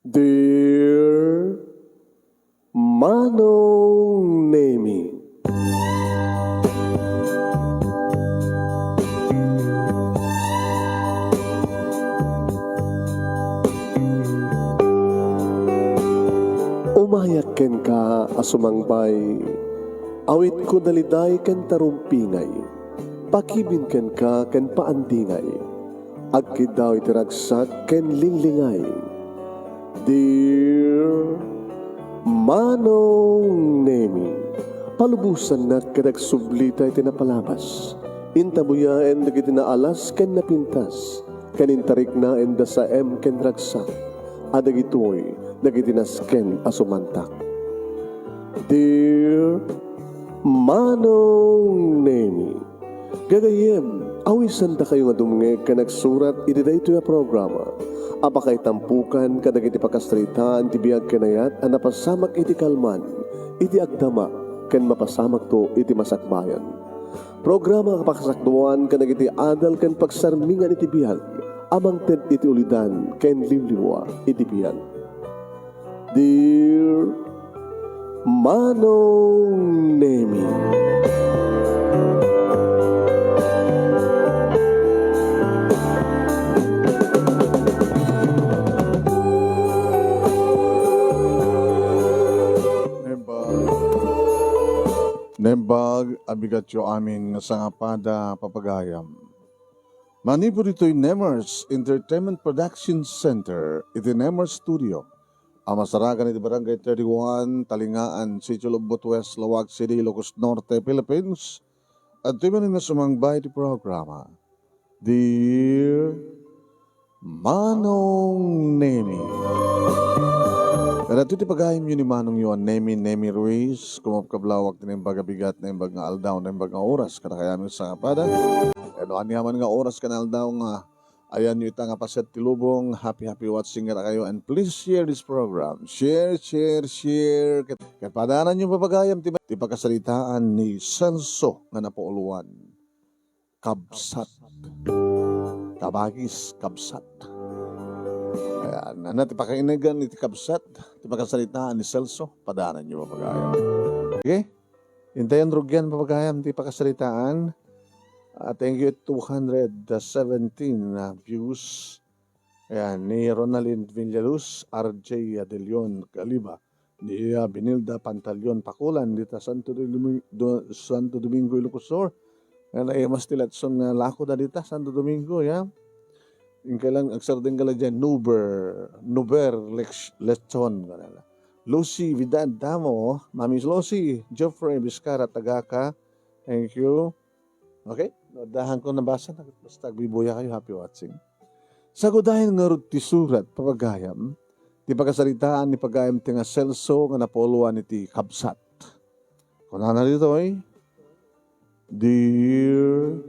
Dear Manong Nemi, umayak ken ka asumangbay, awit ko daliday ken tarumpingay, pakibin ken ka ken paandingay, agkid daw itiragsak ken linglingay. Dear Manong Nemi, palubusan na kadagsublita iti napalabas. Intabuyaen dagiti naalas ken napintas, kanintarik na enda sa ken ragsak, adagitoy dagiti nasken asumantak. Dear Manong Nemi, gagayem, awisan da kayo nga dumngeg ka nagsurat iti daytoy a programa. Apakay tampukan kadagiti pakastritaan ti biag kanayat a napasamak iti kalman, iti agdama ken mapasamak to iti masakbayan. Programa kapakasakduan kadagiti adal ken pagsarmingan iti biag, amang ted iti ulidan ken liwliwa iti biag. Dear Manong Nemi, Nembag, abigatyo amin nga sangapada papagayam. Manipur ito'y Nemers Entertainment Production Center, iti Nemers Studio. Amasaragan iti Barangay 31, Talingaan, Sitio Lubot West, Lawag City, Ilocos Norte, Philippines. At ito man nga sumangbay iti programa. Dear Manong Nemi. Pero ito pagayim yun ni Manong yun, Nemi Ruiz, kumapkablawak din yung bagabigat na yung bag nga aldaw, na yung bag nga oras, kada kaya mo sa kapada. Ano anihaman nga oras ka na aldaw nga, ayan yung ita nga paset tilubong, happy watching nga kayo, and please share this program. Share. Kaya padanan yung papagayam, ti pagkasalitaan ni Senso nga napuuluan. Kabsat. Tabagis, kabsat. Ayan, ti pakainagan iti kabsat, ti pakasalitaan ni Celso, padanan nyo papagayam. Okay? Hintayan rugyan papagayam, ti pakasalitaan. Thank you, 217 views. Ayan, ni Ronaldin Villaluz, RJ Adelion Caliba, ni Benilda Pantalion Pakulan, dita Santo Domingo, Ilocos Sur. Ayan, ay mas tilatson nga lako na dita, Santo Domingo, ya. Yung kailang agsardeng kala dyan, Nuber Lechon. Lucy Vidal Damo, Mami Lucy, Geoffrey Vizcara Tagaka, thank you. Okay, dahan ko nabasa, basta bibuya kayo, happy watching. Sagudahin nga rin ti surat, papagayam, ti pagkasalitaan ni pagayam ti nga Celso nga napoluan iti kabsat. Kung na dito Dear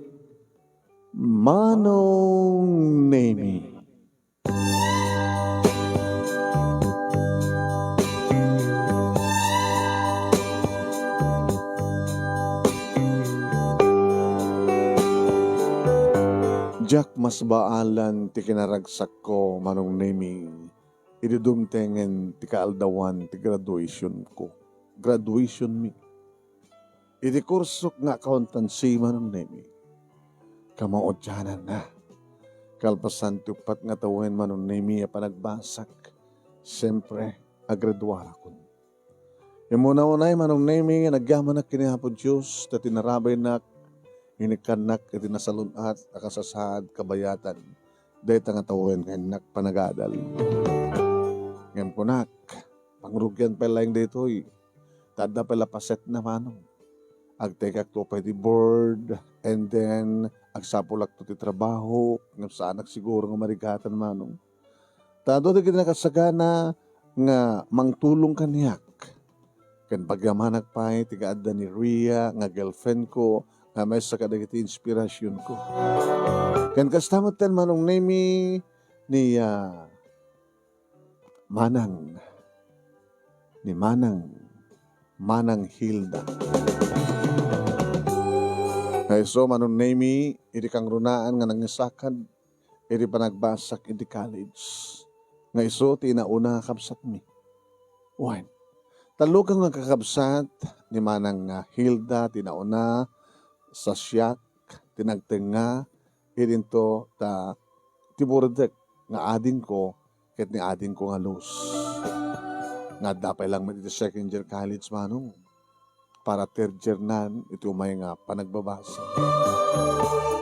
Manong Nemi. Jack mas baalan ti kinaragsak ko, Manong Nemi, idudumtengen ti kaaldawan ti graduation ko. Graduation me. Iti kursok nga accountancy, Manong Nemi. Kamaodyanan na. Kalpasan tupat nga tawin, Manong Nemi, panagbasak. Siyempre, agraduara ko. Imuna-unay, Manong Nemi, nagyaman na kinihapon Diyos, na tinarabay na inikanak iti nasalunat, akasasad, kabayatan, dahita nga tawin, ngayon panagadal. Ngayon punak, pangrugyan pa lang dito, tada pala paset na Manong. Agtekak to pa di board, and then agsapulak to ti trabaho, ng saanak siguro nga marigatan Manong. Tado di kita nakasagana nga mangtulong kaniyak. Kan pagyamanak pa tigaadda ni Ria, nga girlfriend ko, nga may sa kadagiti inspirasyon ko. Kan kastamot tan Manong Nemi ni Manang Hilda. Ay so, Manong Nemi, iti kang runaan nga nangisakad, iti panagbasak iti college. Nga iso, tinauna kabsat mi. Wan. Talo kang nga kakabsat, ni manang Hilda, tinauna, sa siyak, tinagtenga, irinto, tiburadek, nga adin ko, ket ni adin ko nga luz. Nga dapay lang iti second year college manong, para third year nan, ito may nga panagbabasa.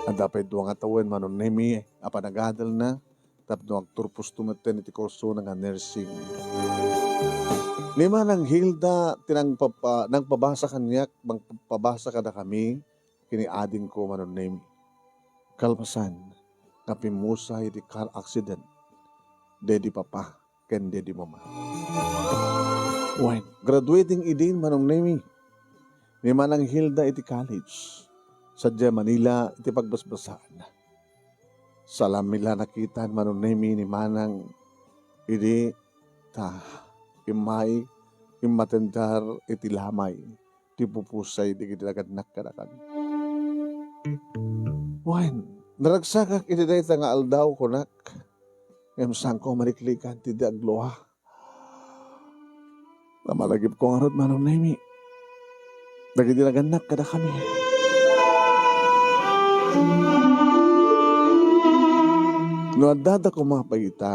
Ang dapat doon nga tawin, manon nemi, apanagadal na, tapno agturpos tumaten iti kurso nga nursing. Lima ng Hilda, nang pabasa kanyak, bang pabasa ka na kami, kiniadin ko manon nemi. Kalpasan, kapimusa iti car accident, dedi papa, ken dedi mama. Wine, graduating idin manong nemi. Lima ng Hilda iti college. Sadya Manila iti pagbasbasaan. Salam nila nakitan manon nemi ni manang iti imay imatendar iti lamay ti pupusay di kitagad nakarakan. Wan, naragsakak iti dayta nga aldaw kunak. Emsang ko maniklikan ti agluha. Namalagip ko nga rod manon nemi. Nagitinagannak kada kami. No adada ko mga pagita,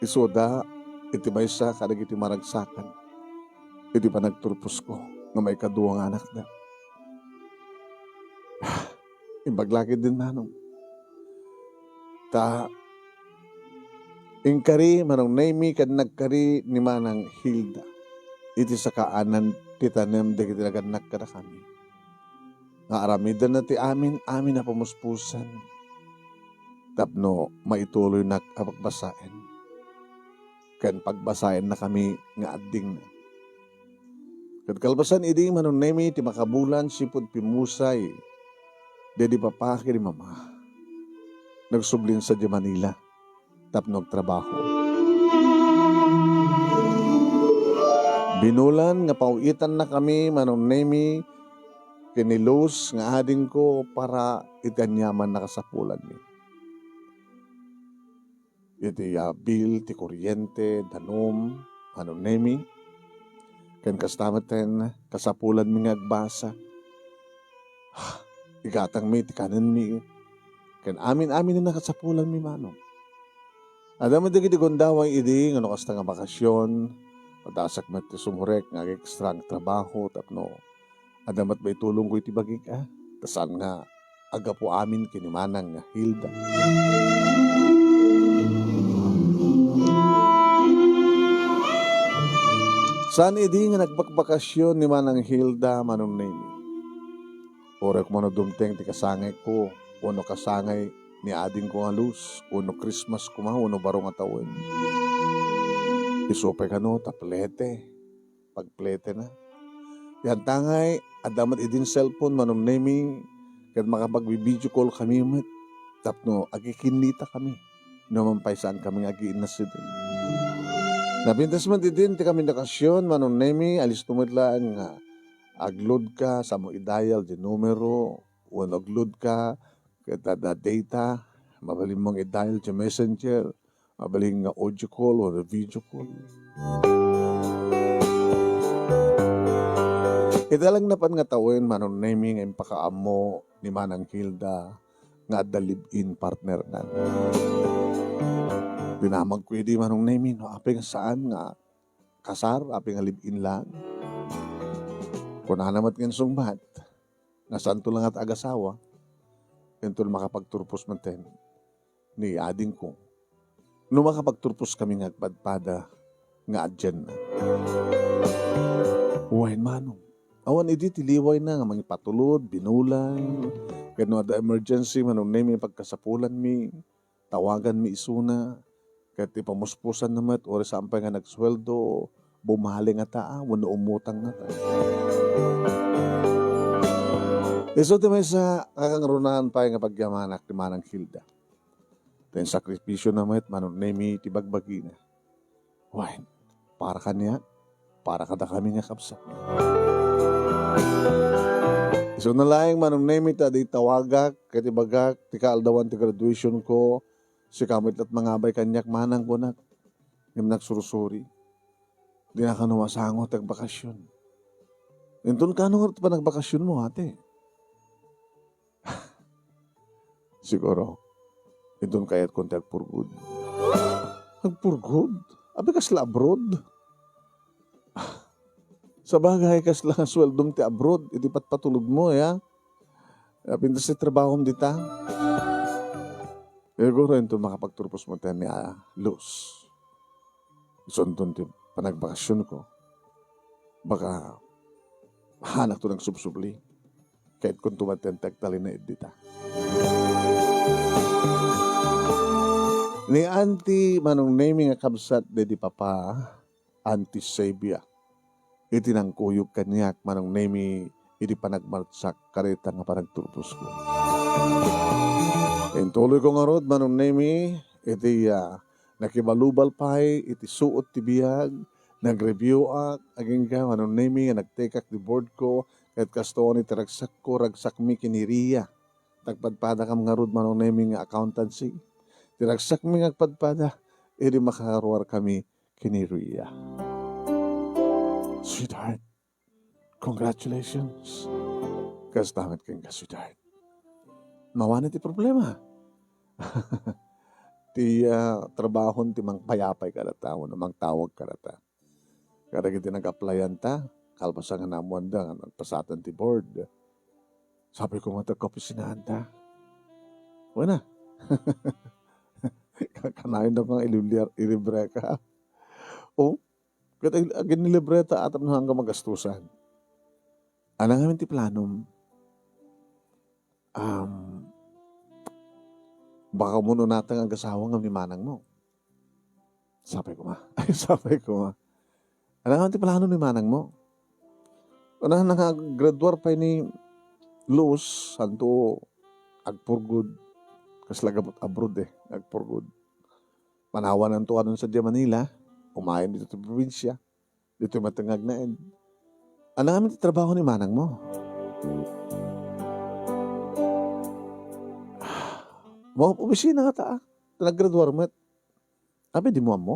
isoda, iti maysa kadag iti maragsakan, iti panagturpos ko, nga may kaduwang anak na. Ibaglakid din manong. Ingkari manong Naimi kad nagkari ni manang Hilda. Iti sa kaanan titanem de kitinagannak kada kami. Nga aramidan na ti amin na pamuspusan. Tapno maituloy na kapagbasain. Kan pagbasain na kami nga adding na. Kad kalbasan idi manon nemi ti makabulan sipud pimusay. Dedi papa kiri mama. Nagsublin sa di Manila. Tapno trabaho. Binulan nga pauitan na kami manon nemi kinilos nga ading ko para itanyaman na kasapulan ni. Iti bill, ti kuryente, danom, manon nemi. Ken kastamaten kasapulan mi nga agbasa. Igatang mi, ti kanan mi. Ken amin na kasapulan mi manong. Adam mo digiti gondawang idi, nga kasta nga bakasyon, padasak met ti sumurek, nga ekstra nga trabaho, tapno, adamat may tulong ko iti bagik, tasan nga, aga po amin kinimanang nga Hilda. Saan idi nga nagbakbakasyon ni manang Hilda, manong nemi? Orek mo na dumteng ti kasangay ko, uno kasangay, ni ading ko nga luz, uno Christmas ko uno barong atawin. Isupay ka no, taplete. Pagplete na. Yan tangay, adamat idin cellphone, manong nemi, kaya makapag-video call kami, tapno, agikinita kami. Naman pa saan kami agiinasidin. Napintas man din, ti kami nakasyon, manong nemi, alis tumitlaan nga, agload ka, sa mo i-dial di numero, uno agload ka, kaya data, mabaling mong i-dial sa messenger, mabaling nga audio call o video call. Ita lang napan nga tawin, manong nemi, nga impakaamo ni manang Hilda, nga the live-in partner na. Pinamag ko hindi manong nemi, no, apeng saan nga kasar, apeng nga live-in lang. Kung naman nga sungbat, nga saan to lang at agasawa, yun makapagturpos man ten, ni ading ko. No makapagturpos kami nga agpadpada, nga adyan na. Uwain manong. Awan idi tiliway na nga mga patulod, binulan, kaya no ada emergency, manong nemi pagkasapulan mi, tawagan mi isuna, kaya ipamuspusan naman, ori sampay nga nagsweldo, bumali nga wano umutang nga Iso ti may sa kakangrunahan pa nga pagyamanak ti manang Hilda. Ten sakripisyo na met manong nemi ti bagbagi na. Wine, para kanya, para kada kami nga kapsat. Iso na lang manong nemi ta di tawagak, kati bagak, ti kaaldawan ti graduation ko, si kamit at mga abay kanyak manang kunak. Yung nagsurusuri. Di na ka numasangot ang bakasyon. Intun ka nung pa nagbakasyon mo, ate. Siguro, intun kayat konti agpurgod. Agpurgod? Abi kasla abroad? Sa bagay kasla ang sweldom ti abroad, iti patpatulog mo, ya. Pintas ti trabaho mo dita. Siguro intun makapagturpos mo tayo ni Luz. So, intun ti panagbakasyon ko. Baka hanak to ng subsubli. Kahit kung tumatentag tali na edita. Ni Auntie manong naming nga kabsat de di papa, Auntie Sabia. Iti nang kuyog kanyak manong nami iti panagmartsak karita nga panagturpos ko. Tuloy ko nga rod manong nami iti nakibalubal pay iti suot ti biyag, nag-review aging ka manong nami nga nagtekak di board ko kahit kasto ni ragsak ko ragsak mi kiniriya. Tagpadpada kam nga rod manong nami nga accountancy. Tiragsak mi ngagpadpada, iri makaruar kami kiniriya. Sweetheart, congratulations. Kastamat kang ka, sweetheart. Mawan ti problema. Ti trabahon ti mang payapay kada tao, namang tawag kada ta. Kada kiti nag-applyan ta, kalpasan nga namuan da, nga nagpasatan ti board. Sabi ko nga ta-kopisinahan ta. Wala. Kanayon na kang ilibre ka. O, kaya ginilibreta at hanggang magastusan. Anong namin ti planom? Baka muna natin ang kasawa ng manang mo. Sabi ko ma. Anong namin ti plano ni manang mo? Anong nakagraduar pa ni Luz, santo agpurgod. Kaslagabot abroad agpurgod. Manawan ang tuwa nun sa Manila, umayon dito sa probinsya, dito matangag na end. Ano namin trabaho ni manang mo? Mga opisina nga ta, nag-graduar mo. Abi, di mo mo?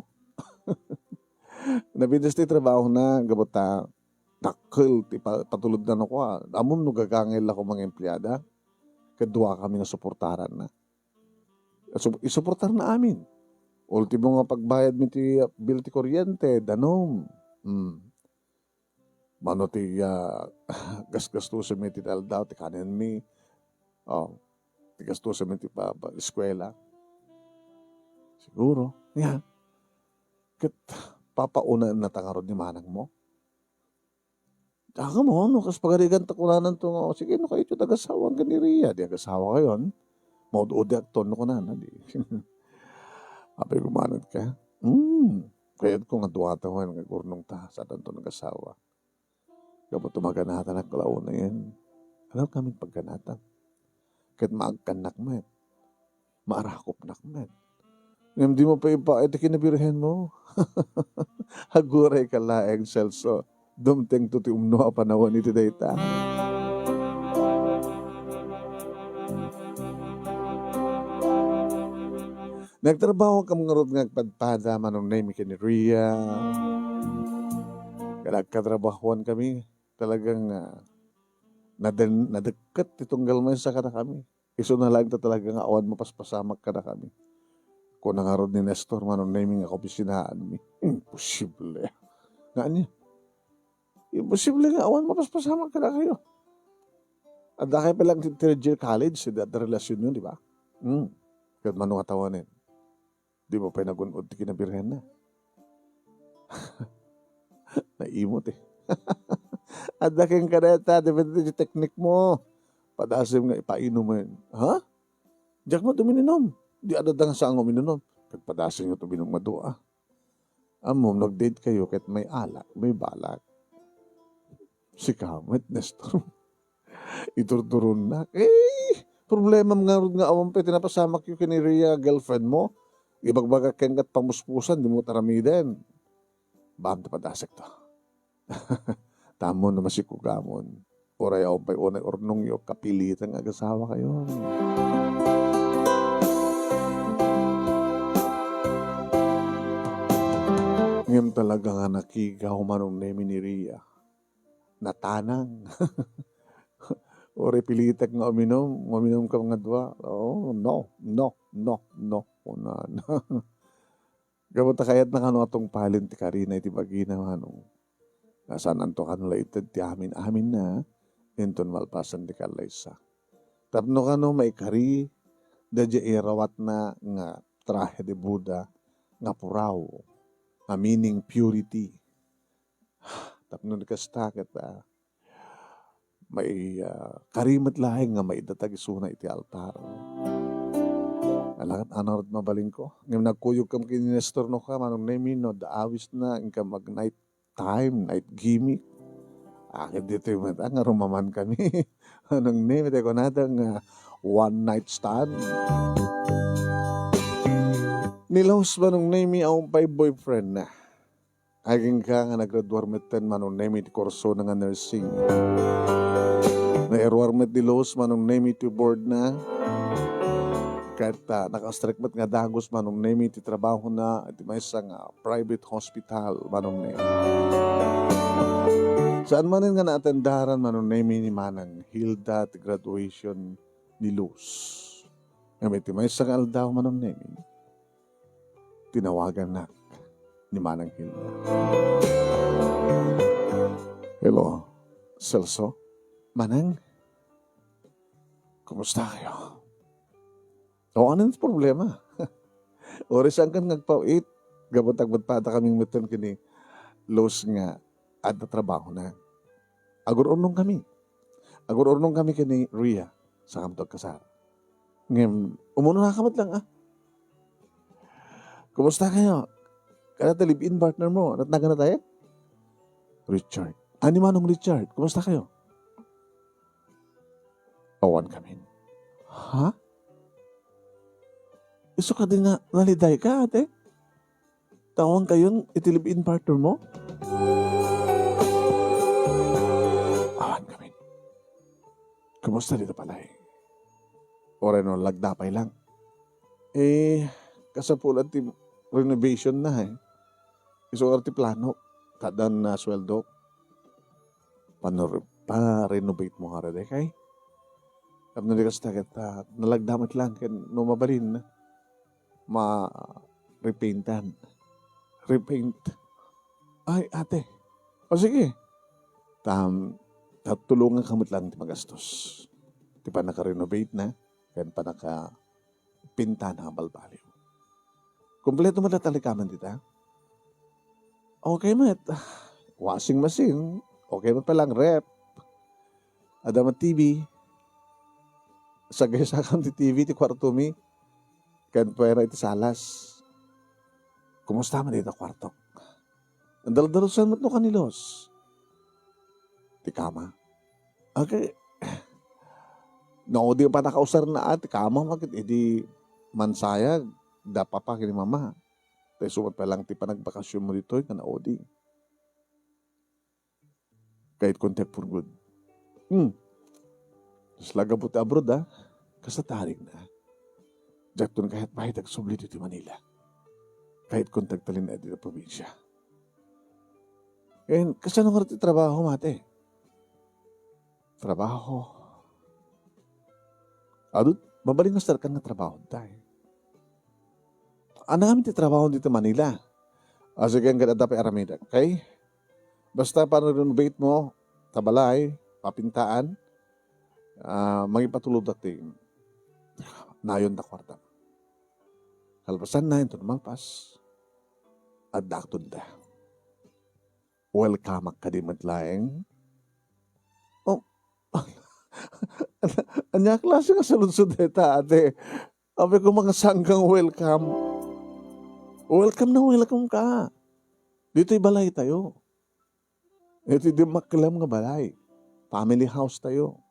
Nabidas ti trabaho na, gabot ta, nakil, patulod na ako Amom no gagangil ako mga empleyada, kadua kami na suportaran na. Isuportar na amin. Ultimo nga pagbayad mi ti bill ti kuryente, danom. Mano ti gasgastusan mi ti taldaw, ti kanin mi. Ti gastusan mi ti eskwela. Siguro. Yan. Kat papauna na tangarod ni manang mo. Taka mo, no, kas pagarigan takunanan to nga, sige, no, kayo ito tagasawang ganiriya. Di agasawa kayo, maud-udi akton ko na, di. Apay kumanad ka. Kaya ko nga duwata ko nga gurnong ta sa tanto nag-asawa. Kapag tumaganatan ang kalaon na yan, alam kami pagganatan. Kahit maagkanak mo yan, maarakop na mo yan. Ngayon di mo pa ipa, ito kinabirhen mo. Haguray ka laeng selso. Dumteng to ti umno a panahon iti dayta. Nagtrabaho ka mga rod ngagpadpada manong name kiniriya. Nagkatrabahoan kami. Talagang nadagkat itong galmay sa kada kami. Iso na lang ta talagang awan mapaspasamak kada kami. Kung nangarod ni Nestor manong name nga opisinahan mi. Imposible. Nga niya. Imposible nga awan mapaspasamak kada kayo. At dahil pa lang third year college, at relasyon yun, di ba? Kahit manong atawanin. Di mo pa nagunod, di kinabirhen na. Naimot At daking kareta, depende yung teknik mo. Padasim nga ipainom mo yun. Ha? Diyak mo dumininom. Di adadang sa ang uminom. Pagpadasim nga ito binumado Amom, nag-date kayo kahit may alak, may balak. Si Kamet, Nestor. Iturturun na. Problema nga awang pa, tinapasamak yung kiniriya girlfriend mo. Ibagbaga kengat pamuspusan, di mo taramiden. Baham na padasek to. Tamon na masikugamon. Oray ako pa'y unay ornong yung kapilitan ng agasawa kayo. Ngayon talaga nga nakigaw manong nemi ni Ria. Natanang. O repilitek nga uminom ka nga dwa. Oh, no. Una na. Gabata kayat na kano atong palin ti Karina iti bagina manong. Nasaan anto kanula itad ti amin na. Inton malpasan ti kalaysa. Tapno kano maikari. Dadya irawat na nga trahe de Buddha. Nga puraw. Nga meaning purity. Tapno nikastaket may karimat laing nga maidatag isuna iti altar. Alangat anarad mabaling ko. Ngayon nagkuyog kam kini Nestor no ka, manong nemi no, daawis na, inka mag night time, night gimmick. Akit dito yung mata, nga rumaman kami. Anong nemi, teko natang one night stand. Nilaos manong nemi ang pay boyfriend na. Aging ka nga nagradwarmetan manong nemi ti kurso na nga nursing. Na-erwarmet di Los manong nemi ti board na. Kahit nakastrikmat nga dagos manong nemi ti trabaho na at may isang private hospital manong nemi. Saan man nga naatendaran manong nemi ni Manang Hilda ti graduation ni Luz. Ngayon ti may isang aldaw manong nemi. Tinawagan na ni Manang Hilda. Hello, Celso? Manang? Kumusta kayo? O anong problema? Oras ang kan nagpawit. Gabot-agbot kaming mutan kini Los nga at trabaho na. Agur-urnong kami kini Ria sa kamtog kasar. Ngayon, umuno na kamat lang Kumusta kayo? Kaya live-in partner mo. Natnaga na tayo? Richard. Ani manong Richard? Kumusta kayo? Awan kami. Ha? Iso ka din na naliday ka, ate? Tawang kayon itilib-in partner mo? Awan kami. Kumusta dito pala Ore no, lagdapay lang. Kasapulan ti renovation na Iso arti plano. Kadan na sweldo. Pa-renovate mo nga rin kay? Kapag nalikas tagat, nalagdamit lang, kaya numabalin, ma-repaintan. Repaint. Ay, ate. O sige. Tulungan kamot lang ti magastos. Di pa naka-renovate na, kaya pa naka-pinta na balbaliw. Kompleto mo na talikaman dita. Okay, mat. Washing machine. Okay mo palang rep. Adama TV. Sagay sa akam ti TV, ti kwarto mi. Kan pwera iti salas. Kumusta man dito kwarto? Ang daladalusan mo't no kanilos. Ti kama. Okay. No, di pa nakausar na ti kama. Bakit? Idi mansayag. Dapa pa kini mama. Tayo sumat pa lang ti panagbakasyon mo dito. Ka na odi. Kahit contact for good. Tapos lagabot abroad kasataring na. Diyan kahit mahit agsubli dito Manila. Kahit contact talin na dito probinsya. And kasi nung karati trabaho mate. Trabaho. Adut, mabaling na sarkan na trabaho tayo. Ano namin ti trabaho dito Manila? Sige ang ganda pa aramida. Okay? Basta para renovate mo, tabalay, papintaan, magipatulog dating nayon na kwarta. Kalpasan na ito namang pas. At daktod da. Welcome ka di matlaeng. Oh, anya klase ka sa lunsod ita, ate. Abe ko mga sanggang welcome. Welcome ka. Dito'y balay tayo. Ito di makilam nga balay. Family house tayo.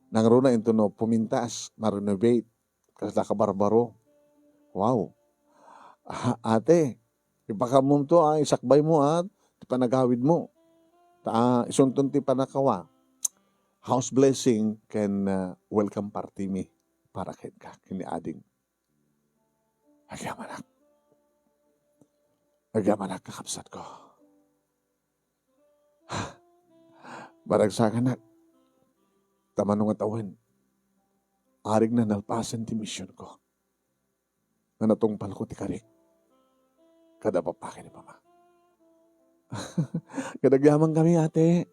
Nangro na ito no, pumintas, ma-renovate. Kasi nakabarbaro. Wow. Ate, ipakamom to isakbay mo ti panagawid mo. Isunton ti panakawa. House blessing can welcome party me para ka kini ading. Agyaman Agyaman nakakapsat ko. Baragsakan na, tamanong at awen, arig na nalpasan ti misyon ko. Nga natungpal ko ti karik, kada papakin ni mama. Kadagyaman kami ate,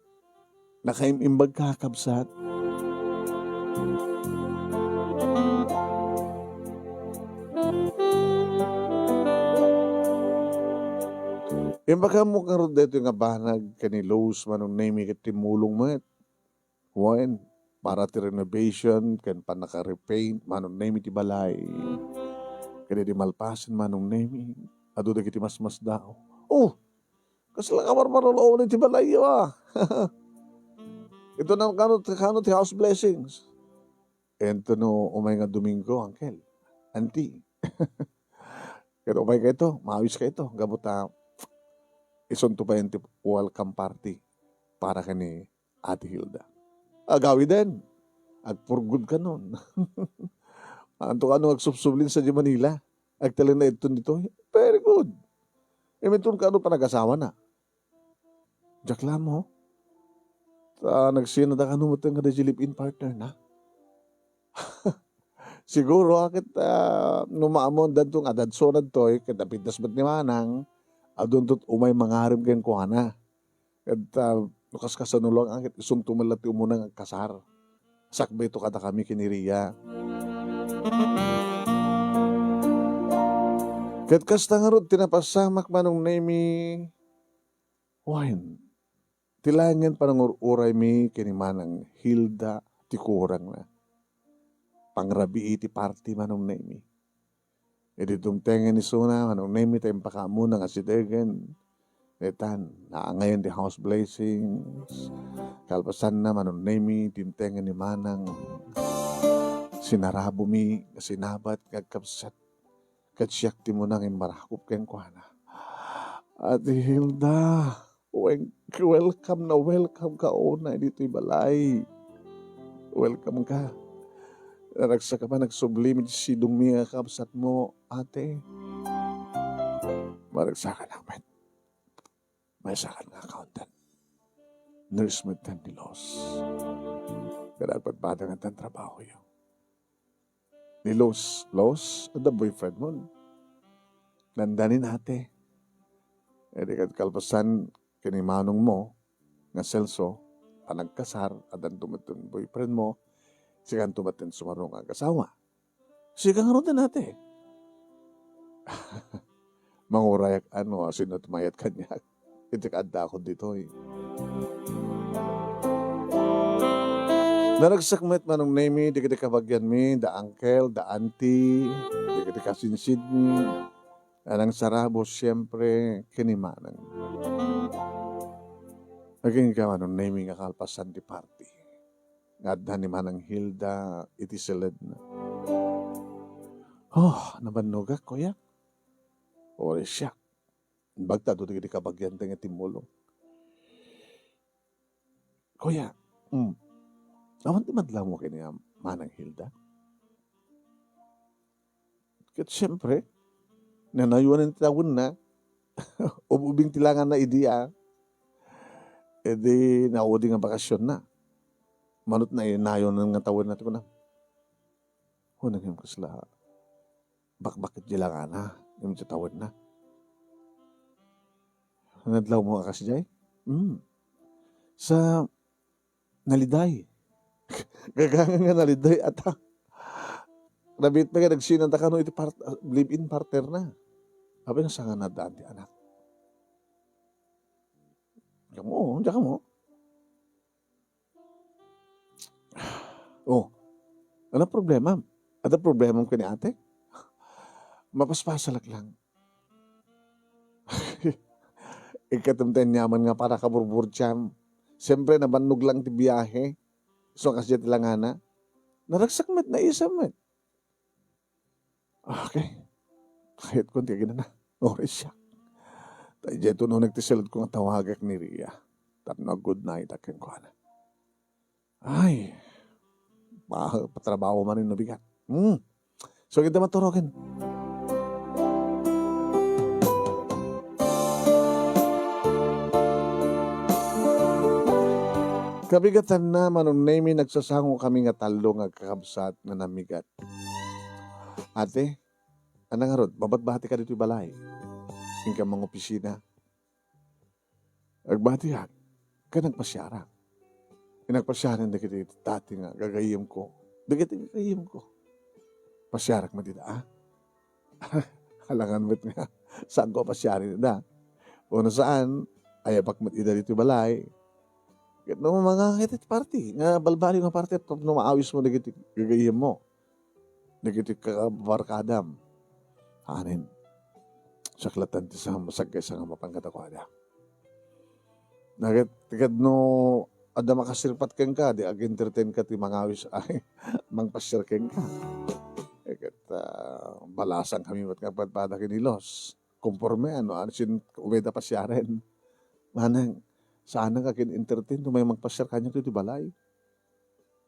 nakaimimbag kakabsat. Yung baka mo karoon dito nga banag kanilos manong name iti timulong mo et. Wen, para ti renovation, kan pa naka-repaint, manong name iti balay. Kaya di malpasin manong name, ado da kiti mas daw. Oh, kasi lang kamar maruloonin ti balay ah. Ito na kano ti house blessings. Ento no umay nga Domingo, uncle, auntie. Pero umay ka ito, maawis ka ito, gabuta ison to pa yung welcome party para kani Ate Hilda. Agawi din. Agpurgod ka nun. Anto ka nung agsubsublin sa di Manila. Agtalin na ito nito. Very good. E may ka ano pa nag-asawa na. Jakla mo. Nagsinada ka nung matang kada Philippine partner na. Siguro akit numaamon danto nga dadsonad to'y kadapitas ba't ni Manang adun tot umay mangarib ken kuana. At lukas kasanulong ang isong tumalat yung munang kasar. Sakbay to kada kami kiniriya. Kat kasta nga ron tinapasamak manong nemi wine. Tilangan parang uray mi kinimanang Hilda ti kurang na. Pangrabi iti party manong nemi. Edi tumtengen ni Suna, manong name ita yung pakamuna nga si Degen. Etan, ngayon di house blessings. Kalpasan na manong name timtengen ni Manang. Sinarabo mi, sinabat, kagkapsat. Katsiyak ti mo nang imbarakop ken kuana. Ate Hilda, welcome ka una dito balay. Welcome ka. Naragsa ka pa nagsublim si Dumia kapsat mo, ate. Maragsa ka lang, man. May sakan nga accountant. Nurse mo tan ni Los. Kaya pagpadang ang trabaho yun. Ni Los, the boyfriend mo. Nandanin ate. E di kalpasan kinimanong mo, nga Celso, panagkasar, at ang tumatun boyfriend mo, siya tumatin sumarong ang kasawa. Siya kang ron din ate. Mangurayak sinot mayat kanya. Itikada ako dito eh. Naragsakmet manong name, di kita kabagyan mi, the uncle, the auntie, di kita kasinsid mi. Anang sarabo, siyempre, kinimanang. Naging ka manong name nga kalpasan di party. Ngadhan ni Manang Hilda, iti silid na. Oh, nabanugak, kuya. O siya. Bagta, doon di kabagyan tayo timulong. Kuya, naman di madlang mo kanya Manang Hilda. Kaya siyempre, nanayuan ng tawon na, ubing tilangan na ideya, edi naudi nga bakasyon na. Manot na inayon ng tawon natin ko na. Hunang yung kasla, bakit jilangan na, yung tawon na. Nadlaw mo kasi jay? Sa naliday. Gagangan nga naliday at nabit pa nga nagsinanta ka no iti live-in partner na. Sabi na sa nga nadaan ti anak. Diyan ka mo. Oh, ano problema? Ano problema mo kani ate? Mapaspasalak lang. Ikatumten nyaman nga para kaburbur tiyam. Siyempre, nabannog lang ti biyahe. So, kasi ti langana. Naragsakmat na isamat. Okay. Kahit kunti na. Okay siya. Tayo dito nung nagtisilad ko nga tawagak ni Ria. Tapos good night akin ko na. Ay, patrabaho man rin nabigat. So, kita maturogin. Kabigatan na manong nemi nagsasango kami nga talo nga kakabsat nga namigat. Ate, anang harod, babat-bati ka dito balay. Ing ka mga opisina. Agbatihan, ka nagpasyara. Pinagpasyaran na kita dati nga, gagayim ko. Dagiti gagayim ko. Pasyarak mo dito, Halangan mo't nga, saan ko pasyarin na? Una saan, ay bakmat ida dito balay. Kat no mga hitit party, nga balbali nga party, no maawis mo nagiti gagayim mo. Nagiti kabarkadam. Hanin, saklatan ti sa masagay sa nga mapangkatakwada. Nagit, tigad no, ada makasirpat keng ka, di ag-entertain ka ti mangawis ay, mangpasyar keng ka. Kat balasang kami mat kapatpada kinilos. Conforme ano sin umeda pasyaren. Manang sana ka kin entertain no may magpasyar kanya ti balay.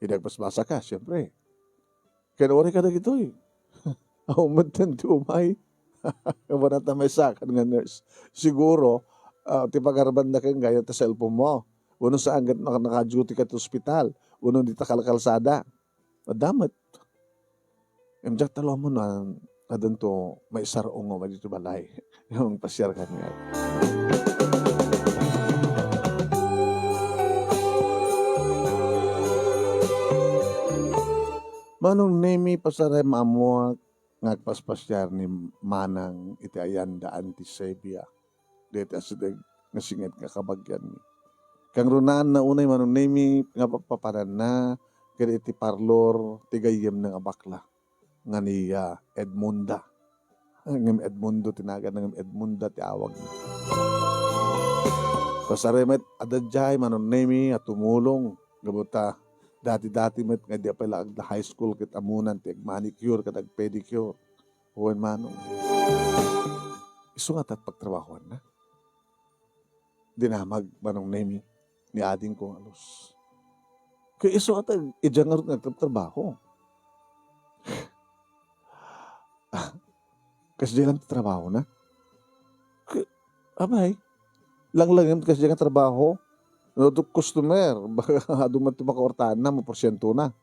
Idagpasbasa ka syempre. Kaya ori ka na gitoy. Aumantan ti umay. Kabanat na may sakan nga nurse. Siguro ti pagarban na kang gaya ta cellphone mo. Uno sa anggat naka-duty ka ti ospital. Uno di ta kalkalsada. Madamat. Emjak talo mo na adento may sarong nga dito balay. Yung pasyar ka nga. Manong nemi pasaray maamuak ngagpaspasyar ni manang iti ayanda antisebia. Dito asideg nasingit nga kabagyan ni. Kang runaan na unay manong nemi nga papaparan na kaya iti parlor tigayem ng abakla. Nga ni Edmunda. Ng Edmundo tinagan ng Edmunda ti awag niya. Pasaremet adadjay manon nemi at tumulong gabuta dati-dati met nga di pala ag high school ket amunan ti manicure ket ag pedicure. Huwen manong. Isu nga tat pagtrabahoan na. Dinamag manong nemi ni ading kong alos. Kaya isu nga tat ijangar nagtrabaho. Kasi di lang trabaho na. Abay, lang yun kasi di trabaho. No, customer, baka dumat ti makaortaan na, maporsyento na.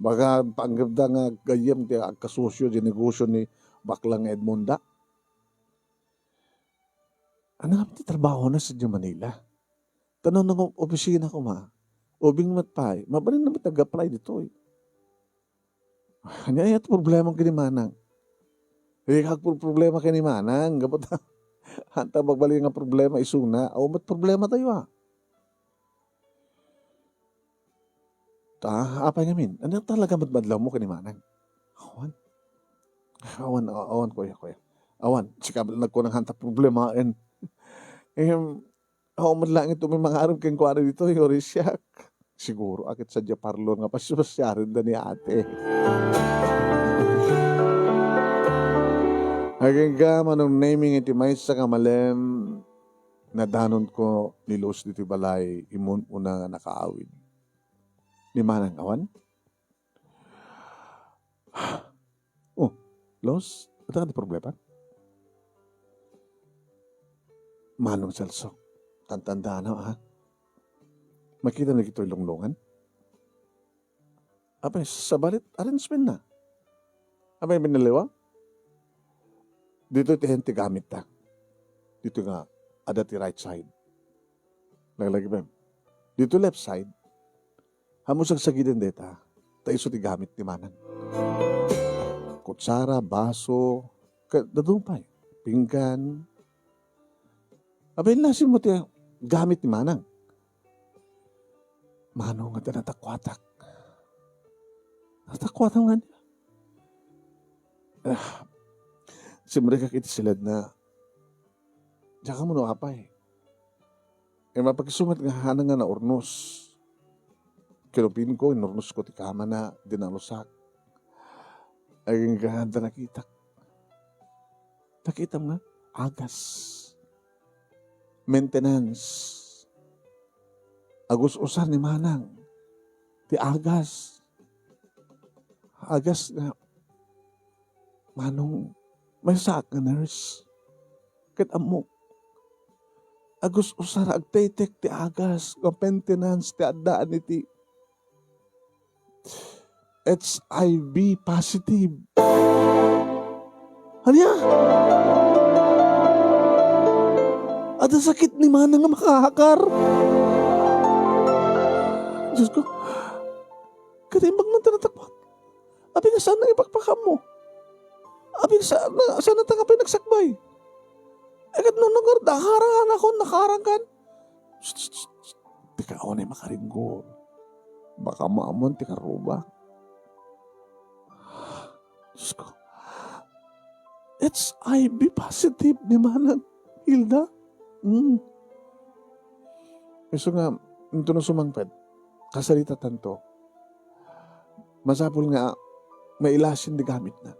Baka panggabda nga gayam ti agkasosyo di negosyo ni Baklang Edmunda. Ano nga ti trabaho na sa Manila? Tanong ng opisina ko ubing matpay, mabalin naman tag-apply dito eh. Ano ay problema kinimanang? Hindi ka problema kinimanang. Gabot na. Hanta magbalik nga problema isuna. O ba't problema tayo Apay ngamin. Ano talaga matmadlaw mo kinimanang? Awan, kuya. Awan, sikabal nagkunang hanta problemain. Madlang ito may mga aram keng kuwari dito. Yorisyak. Siguro, akit sadya parlor nga pasyasyarin da ni ate. Haging manong naming iti may sa kamalem na danon ko ni Los dito balay imun una nga nakaawid. Ni manang awan? Los, ito ka di problema? Manong Celso, tantanda na Makita na ito ilunglungan? Abay, sa balit, arrangement na. Abay, binaliwa? Dito iti gamit ta. Dito nga, ada ti right side. Naglagi ba? Dito left side. Hamusag sa gidan deta. Ta iso ti gamit ti manan. Kutsara, baso, dadumpay, pinggan. Abay, lasin mo ti gamit ti manang. Mano nga natakwatak. Natakwatak nga niya. Simre ka kiti silad na diyan ka mo no apay. Mapagsumat nga hana nga na ornos. Kilopin ko, inornos ko ti kama na dinalusak. Ay gahanda nakita. Nakita mo nga, agas. Maintenance. Agus-usan ni manang. Ti agas. Agas nga. Manong, may sak nga nurse. Kat amo. Agus usara agtaytek ti agas, nga maintenance ti addaan iti HIV positive. Hanya? Ada sakit ni mana nga makahakar. Diyos ko, katimbang man tinatakpan. Abi nga saan na ipagpakam mo? Abi nga saan na tangapay nagsakbay? Agad nung nagardaharangan ako, nakarangkan. Di ka ako na makaringgo. Baka maamon, ti karuba. Diyos ko, HIV positive ni Manang Hilda. So nga, ito na sumangped, kasalita tanto, masapul nga, mailasin di gamit na.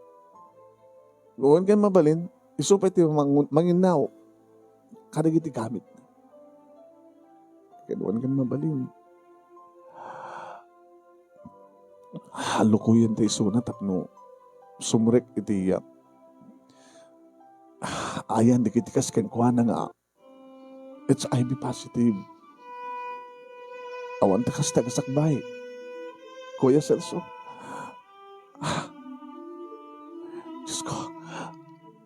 Gawin kayo mabalin, isupay ti manginaw, kadagiti gamit na. Gawin kayo mabalin. Halukuyan tayo suna tapno, sumrek iti ayan, di kitikas kenkwa na nga, HIV positive. Awan takas tagasakbay. Kuya Celso. Diyos ko,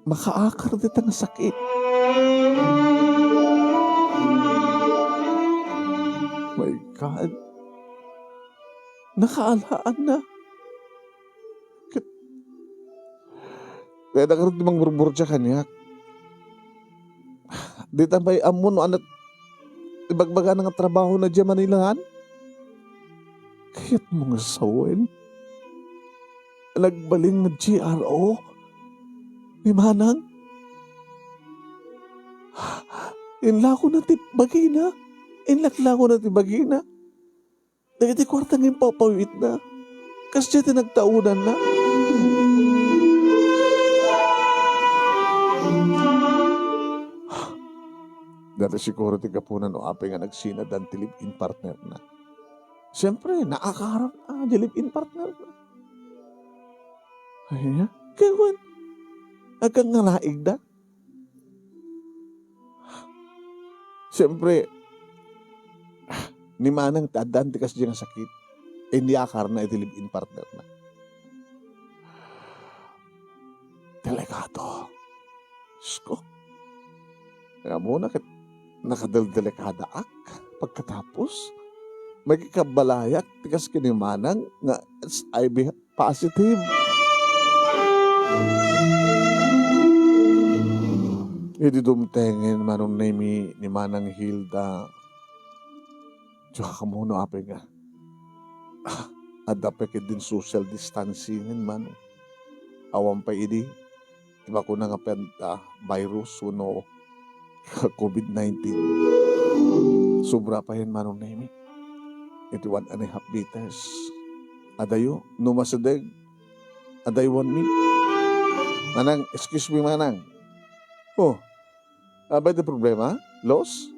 makaakar dito nga sakit. My God. Nakaalaan na. Kaya nakaroon dimang burbur-burja kanya. Di tambay amon anak ibagbaga ng trabaho na diya Manilaan. Kaya't mga sawin. Nagbaling ng GRO. Ni Manang. Inlako na ti bagina. Inlaklako na ti bagina. Dagiti kwartang yung papawit na. Kasi diya tinagtaunan na. Dati siguro ti kapunan o apay nga nagsinad ang live-in partner na. Siyempre, nakakaharap di live-in partner na. Ay niya, kawan, agang nga naig na. Siyempre, ni Manang tadaan ti kasi nga sakit, niyakar na iti live-in partner na. Delikado. Sko. Kaya muna nakadaldelikada ak pagkatapos magkikabalayak tikas kinimanang nga HIV positive. Hindi dumtengin manong name ni Manang Hilda. Tsaka kamuno apay nga. Adapay din social distancing man. Awang pa idi. Diba ko na nga virus no COVID-19. Sobra pa yan manong name. 81 and a half meters. Adayo, numasadeg. Adaywan mi. Manang, excuse me Manang. Oh, ba the problema? Los?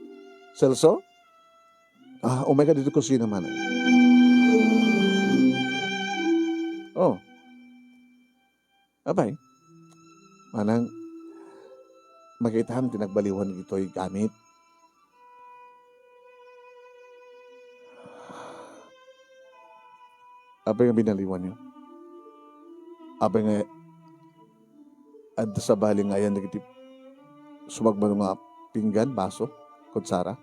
Celso? Omega dito ko sino Manang. Oh. Abay. Manang, makitahan tinagbaliwan ito'y gamit. Abay nga binaliwan niyo. Abay nga at sa baling ayan nagitip sumagman mga pinggan, baso, kutsara.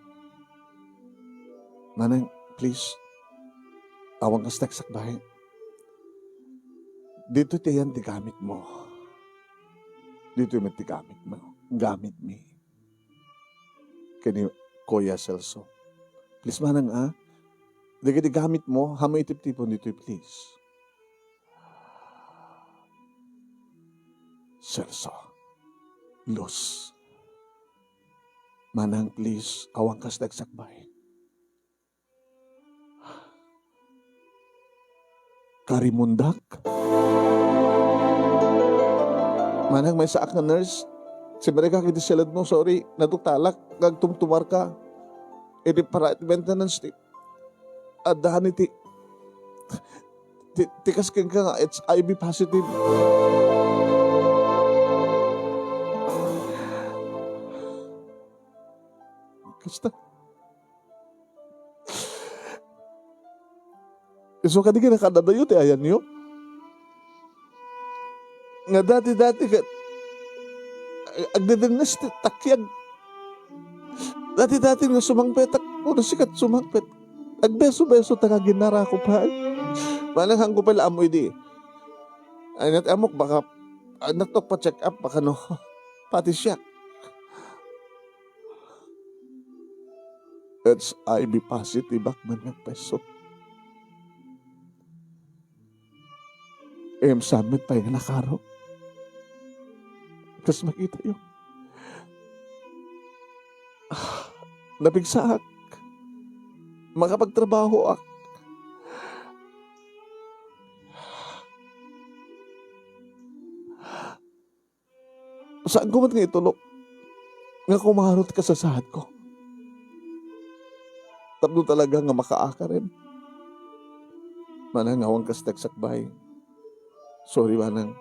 Manang, please, awang kastaksak bahay. Dito tiyan di gamit mo. Dito yung gamit mo. Gamit mi. Kani Kuya Celso. Please Manang di gamit mo, hamo itip-tipon dito please. Celso. Los. Manang please, awang kasdagsakbay. Karimundak. Manang may saak na nurse. Si mereka kiti silad mo, sorry, natutalak, gagtumtumar ka. Iti para maintenance ti. Adahan iti. Tikas ka nga, it's HIV positive. Kasta. So kadi ka nakadadayo ti ayan niyo. Nga dati-dati ka agdadanas ti takyag. Dati-dati nga sumangpet ako na sikat sumangpet. Agbeso-beso ta nga ginara ko pa. Manang hanggo pala amoy di. Ay nat amok baka natok pa check up baka no pati siya. It's IB positive man ng peso. Summit pa yung nakaro. Tapos makita yun. Nabigsaak. Makapagtrabaho ak. Saan ko man nga itulok? Nga kumarot ka sa sahad ko. Tapno talaga nga makaaka rin. Manangawang ka sa tagsakbay. Sorry, manang.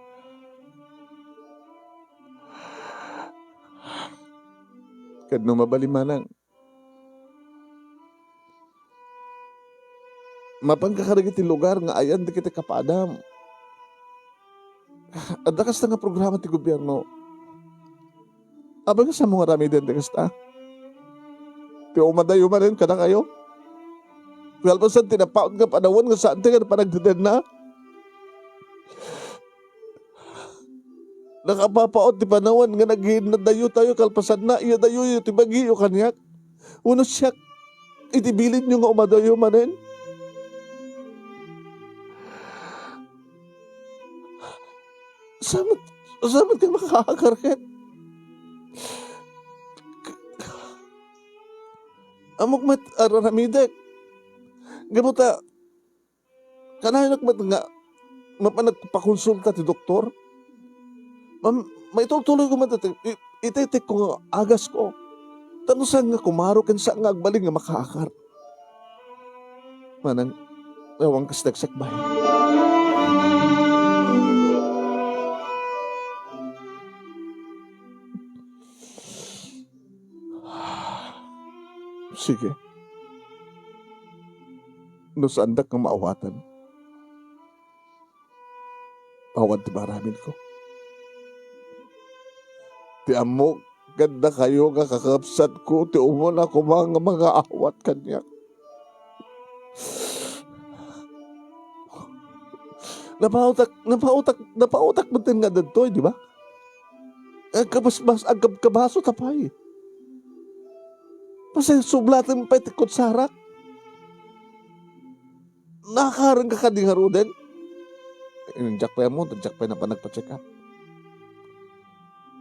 Kadno mabali, manang. Mapangkakaragit ti lugar nga ayan di kita kapadam. At dakas na nga programa ti gobyerno. Abang sa mga rami din dakas ta. Ti umadayo man rin ka na kayo. Kalpasan tinapaon nga panawon nga saan ti nga panagdadan na. Nakapapaot ti panawan nga nadayo tayo kalpasan na iya dayo yu ti bagiyo kanyak. Uno siya itibilin nyo nga umadayo manin. Samat ka makakakarket. Amok mat araramidek. Gamuta kanayon mat nga mapanagpakonsulta ti doktor. May tuloy ko man ititik ko nga agas ko. Tanong saan nga kumaro kan saan nga agbaling nga makaakar. Manang awang kasdagsakbay. Sige. No saan ka maawatan. Awad ti baramin ko. Ti amo, ganda kayo nga kakapsat ko, ti umon ako mga awat kanya. Napautak mo din nga dito, di ba? Agkabaso tapay. Pasay sublatan pa itikot sarak. Nakakarang ka kading haruden. Injak pa mo, tadjak pa na pa nagpa-check up.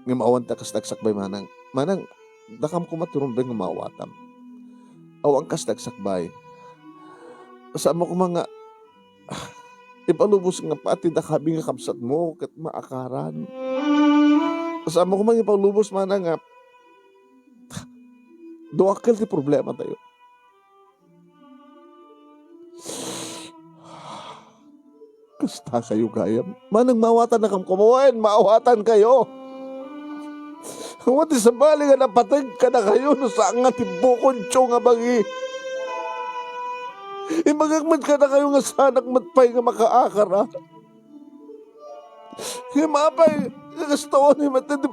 Nga maawan ta kas tagsakbay manang. Manang, dakam ko maturumbay nga maawatam. Awang kas tagsakbay. Kasama ko mga, ipalubos nga pati dakabi nga kapsat mo, kat maakaran. Kasama ko mga ipalubos manang nga, duwakil ti problema tayo. Kasta kayo gayam. Manang mawatan na kam kumawain, maawatan kayo. Mati sa bali nga napatag ka na kayo no sa nga tibukon tiyo nga bagi. Imagagmad ka na kayo nga sanak matpay nga makaakar ha. Himapay, nagastawa ni matindi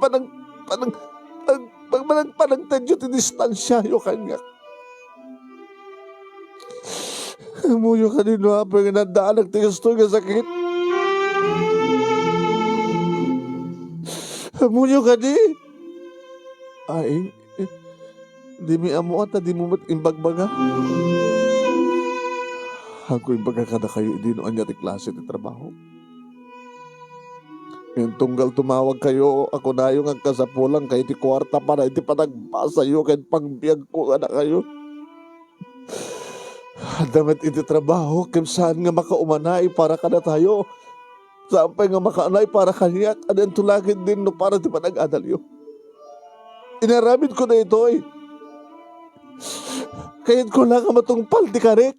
panang tedyo ti distansya yung kanya. Muyo ka din no apay nga nandaan nagtigasto nga sakit. Muyo ka din. Ay, di mi amo at di mo mat imbagbaga. Ako imbaga kada kayo, di no anya ti klase ti trabaho. Yung tunggal tumawag kayo, ako na yung agkasapulang kayo ti kwarta para iti panagbasa yung kahit pangbiyag ko na kayo. Damat iti trabaho, kim saan nga makaumanay para ka na tayo. Sampay nga makaanay para kanyak, adan tulagin din no para ti panag-adal yun. Inaramid ko na ito eh. Kahit ko lang nga matungpal di karek.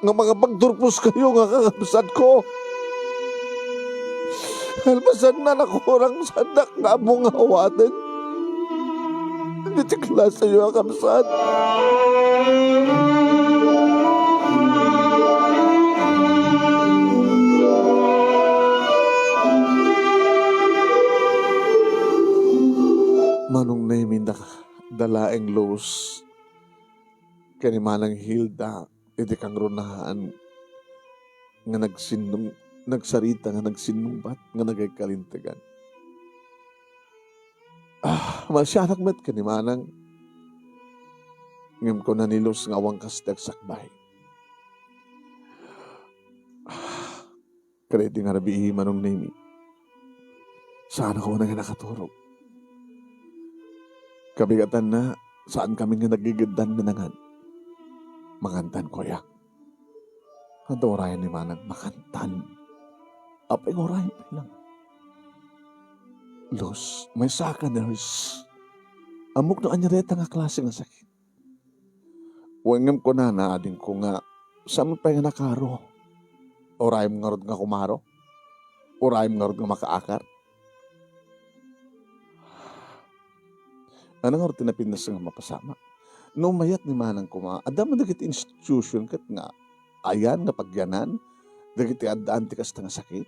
Nga mga pagturpos kayo nga kakabsat ko. Halpasan na nakurang sadak nga mong hawatin. Iti klase yu akabsat. Manong naimin na dalaeng los kanimanang Hilda iti kang runahan nga nagsarita nga nagsinumbat nga nagaykalintagan. Masyanak met kanimanang ngem ko nanilos nga awang kasdag sakbay. Kredi nga nabihi manong naimi. Saan ako na nga nakaturog? Kabigatan na saan kami nga nagigidan minangan. Mangantan ko ya. Hanto orayan ni manang makantan. Apay orayan pa lang. Los, may saka nurse. Amok no anyareta nga klase nga sakit. Wangam ko na ading ko nga saan pa nga nakaro. Orayam nga rod nga kumaro. Orayam nga rod nga makaakar. Ano nga rod tinapindas nga mapasama. No mayat ni manang kuma. Adam na dagiti institution kat nga ayan nga pagyanan. Dagiti adaan ti kasta nga sakit.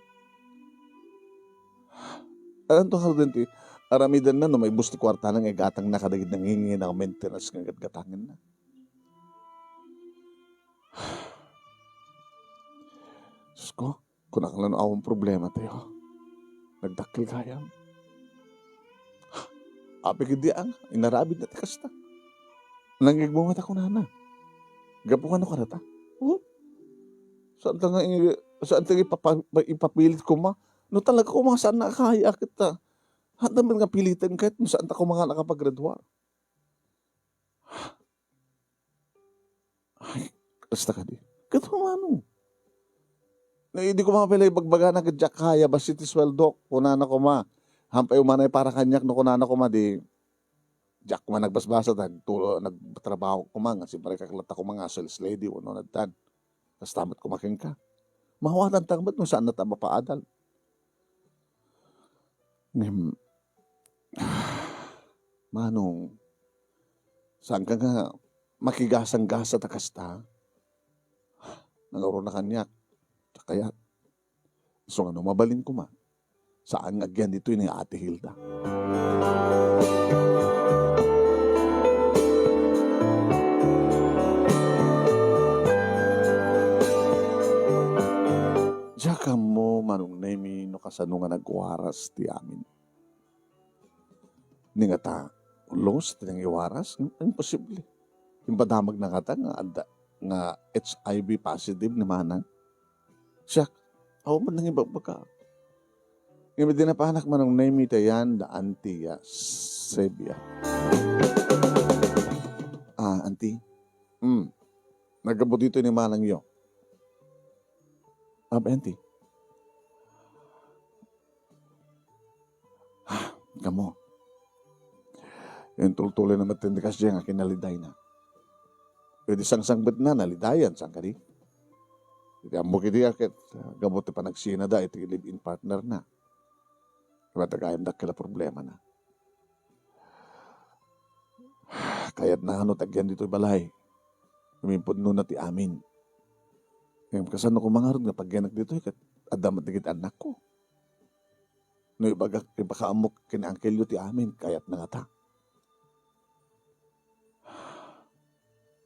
Alam to nga ti aramidan na no may busti kwarta nang igatang nakadagid nang hingi ng maintenance nga gatgatangan na. Diyos ko, kung nakala no awang problema tayo, nagdakil kayam. Api kidi ang inarabid na tikasta. Nangigbungat ako na. Gapukan ako na ta. Oh? Saan tayo ipapilit ko ma? No talaga ko mga saan nakakaya kita. Handa man nga pilitan kahit saan ako mga nakapag-graduar. Ay, basta ka di. Kato ano? Na hindi ko mga pilay bagbaga na kadyak kaya ba si Tisweldo? Kunan ako ma. Hampay umanay para kanyak no kunan ako ma di. Jack ko man nagbasbasa nagtrabaho ko man. Kasi pare kaklata ko mga sales lady. Uno nagtan. Tapos tamat kumaking ka. Mahawatan tangbat no saan na ta mapaadal. Manong, saan ka nga makigasang-gasa takasta? Nangaro na kanyak. Kaya, so ano, mabalin ko man. Saan nga agyan dito ni Ate Hilda? Diya mo manong nemi no kasano nga nagwaras ti amin. Ni nga ta, ulos ti nang iwaras? Imposible. Impadamag na kata nga HIV positive ni manang. Siya, ako man nang ibagbaga. Ngayon din na panak manong nemi tayan da Antia Sebia. Auntie? Nagabot dito ni manang yo. Auntie? Kamo. Yung tultuloy na matindikas dyan nga kinaliday na. Pwede sang-sangbet na, nalidayan, sang ka di. Ang bukid di akit, gamot pa nagsina da, iti live-in partner na. Kaya tagayam da kila problema na. Kaya't na ano, tagyan dito balay. Kumimpod nun na ti amin. Ngayon kasano ko mga nga pagyanak dito, adamat digit anak ko. No ibakaamok kinaangkelyo ti amin, kaya't nangata.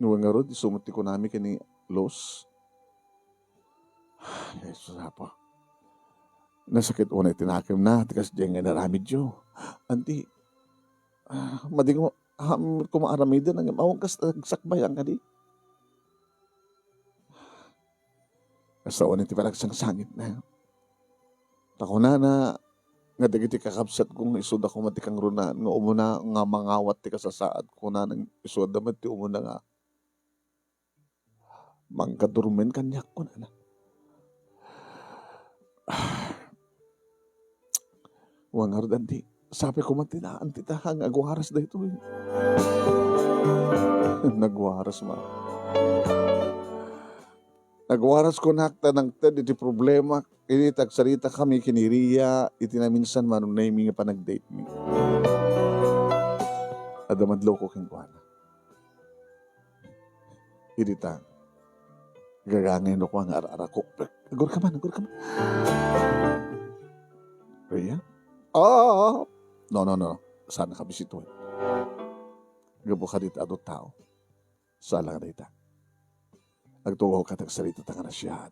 No nga ron, sumuti ko namin kini Los. Jesus apa. Nasakit una itinakim na, tikas diyan nga naramid yo. Anti, mading mo, ko maaramidan, ang mawang kas nagsakbayan ka di. Kasta una iti paragsang sangit na. Tako na nga dagiti kakabsat kong isud ako matikang runan, nga umuna nga mangawat ti kasasaad ko na ng isud damat ti umuna nga. Mangkadurmen kanyak ko na. Wangar danti, sabi ko matinaan titahang agwaras da ito eh. Nagwaras ma. Nagwaras ko nakta ng tad iti problema, iti tagsarita kami kiniriya, iti na minsan manong naiming nga panag-date mi. Adamadlo ko king kuana. Irita. Gagangin ako ang ara-ara ko. Agor ka man. Rhea? Oh! No. Sana ka bisituin. Gabo ka dito adot tao. Sala ka dito. Agtuwaw ka tagsalita ta nga na siya.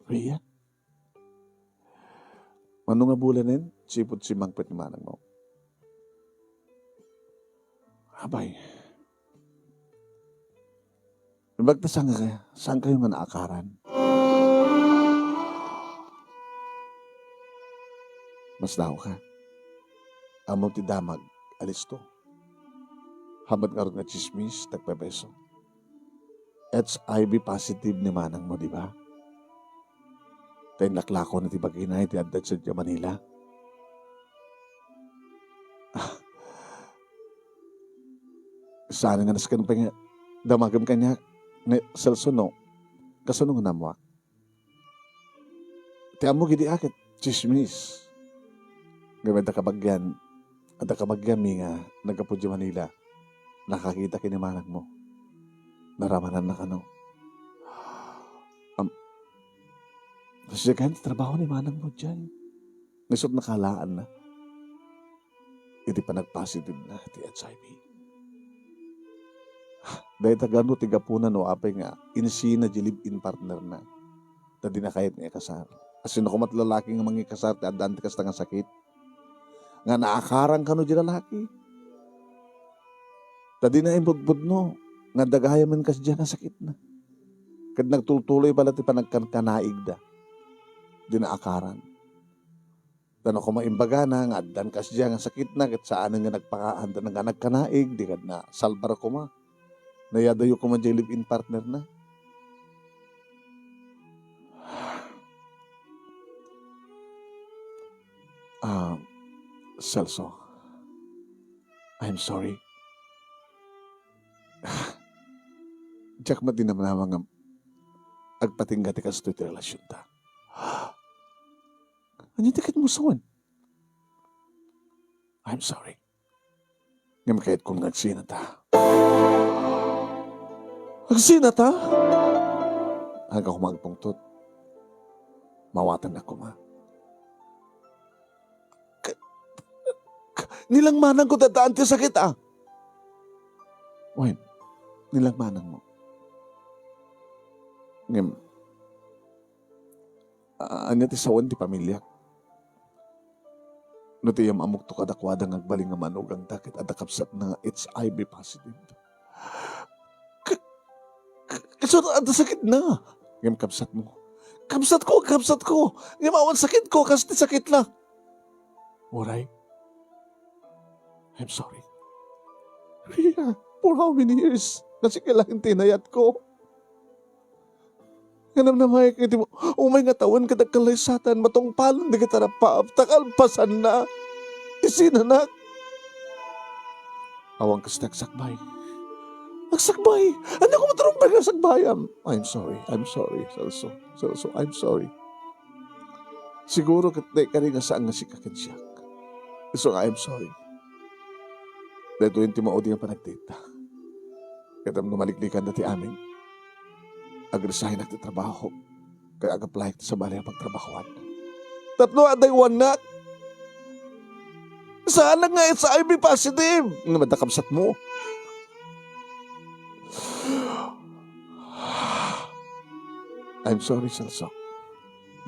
Rhea? Ano nga bulanin? Sipot si Mangpet ni manang mo. Abay. Ibagta saan kayo nga naakaran? Mas daw ka. Amo ti damag, alis to. Habat nga rin na chismis, tagpepeso. HIV positive ni manang mo, di ba? Tayo naklako na ti baginay, ti addad sa Manila. Sana nga naskan pa nga, damagam kanya, Celso no, kasunong namwak. Ti amo gidi akit, chismis. Gamit na kabagyan, at kabagyan mi nga, nagkapudyo Manila, nakakita kinimanag mo. Naramanan na kano. Kasi kahit trabaho ni manang mo dyan. Nisot nakalaan na. Hindi pa nag-positive na ti HIV. Dahil tagano tigapunan o apay nga, insina live-in partner na. Tadi na kahit nga kasar. As in ako matlalaki nga mga kasar, ti adante kas nga sakit. Nga naakarang kano di lalaki. Tadi na imbudbud no, nga dagayaman kas dyan na sakit na. Kad nagtultuloy pala ti panagkanaig da. Di naakaran. Dan ako maimbaga na, nga dan kas dyan nga sakit na, kat saan nga nagpakaan, dan nga nagkanaig, di kad na salbar ko ma. Nayadayo ko ma dyan live-in partner na. Celso, I'm sorry. Jack mati naman nga agpatinggati ka sa ito relasyon ta. Ano yung tiket mo sawan? I'm sorry. Ngayon kahit kung nagsina ta. Nagsina ta? Hanggang ako magpungtot. Mawatan ako ma. Nilangmanan ko dadaan ti sakit ah. Wait, nilangmanan mo. Ngayon, anya ti sawan ti pamilya. No ti yam amok to kadakwada ng agbaling nga manog ang dakit at nakapsat na HIV positive. Kaso at sakit na. Ngayon kapsat mo. Kapsat ko. Ngayon awan sakit ko kasi ti sakit na. Alright? I'm sorry. Rhea, for how many years? Kasi kailangan tinayat ko. Ganam na may kiti mo, umay nga tawan ka nagkalaysatan, matong palon di kita napaap, takalpasan na. Isinanak. Awang kas nagsakbay. Nagsakbay? Ano ko matarong pa nagsakbayam? I'm sorry, Celso, I'm sorry. Siguro katay ka rin nga saan nga si Kakinsyak. So I'm sorry. Dahil ito yung timaod yung panagtita. Katam na maliklikan dati amin. Agresahin natin trabaho. Kaya ag-apply sa balay ang pagtrabahoan. Tatlo aday wanak. Saan nga it's HIV positive? Nga madakapsat mo. I'm sorry, Celso.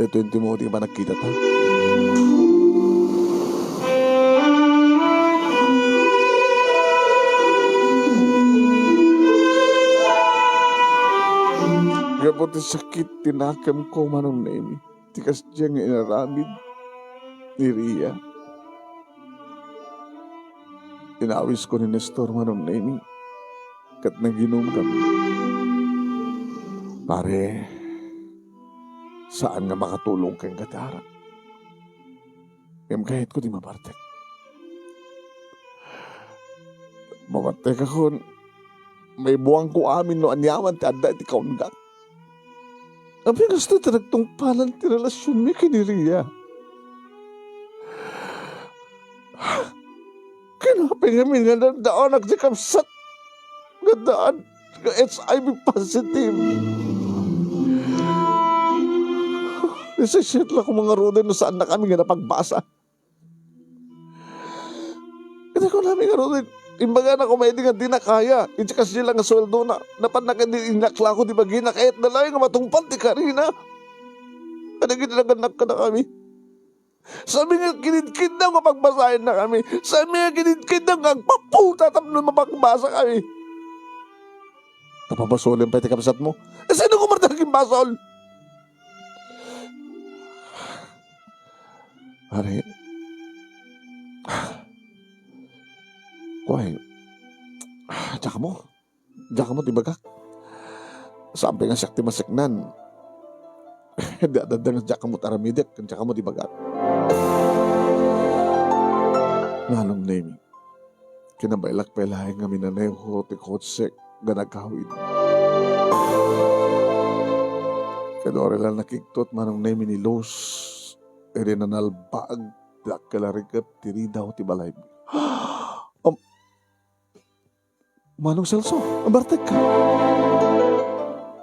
Dito yung timaod yung panagkita ta. Gapot sakit tinakam ko manong nemi. Tikas diyang inaramid ni Rhea. Inawis ko ni Nestor manong nemi. Kat naginom kami. Pare, saan nga makatulong kang katara? Ngam kahit ko di mapartek. Mapartek ako, may buwang ko amin no anyaman ti adda iti kaunggak. Abi gusto ta nagtungpalan ti relasyon mi kini Rhea. Hanapin kami nga nandaan nagsikapsat. Gandaan ka HIV positive. Isishit lang ko mga Roden no saan na kami nga napagbasa. Hindi ko namin nga Roden. Imbaga na kumain nga di na kaya. Itsi kasi lang nga sweldo na. Napan na ka di inakla ko di ba gina kahit na lang nga matungpal ti karina. Kada ginaganak ka na kami. Sabi nga kinidkid na nga pagbasahin na kami. Sabi nga kinidkid na nga paputa tapno mapagbasa kami. Napabasolin pa iti kapsat mo. Sino ko martaging basol? Pare, kuhay, diyan ka mo, tibagak. Sabi nga sakti masiknan. Dadadang diyan ka mo taramidik, diyan ka mo tibagak. Nganong name, kinabailak pelahay nga minaneho, tikotsek, ganagkawid. Kadore lang nakiktot manong name ni Los. Eri na nalbaag, dakalarikat, tiridaw, tibalay. Manong Celso, abartek ka.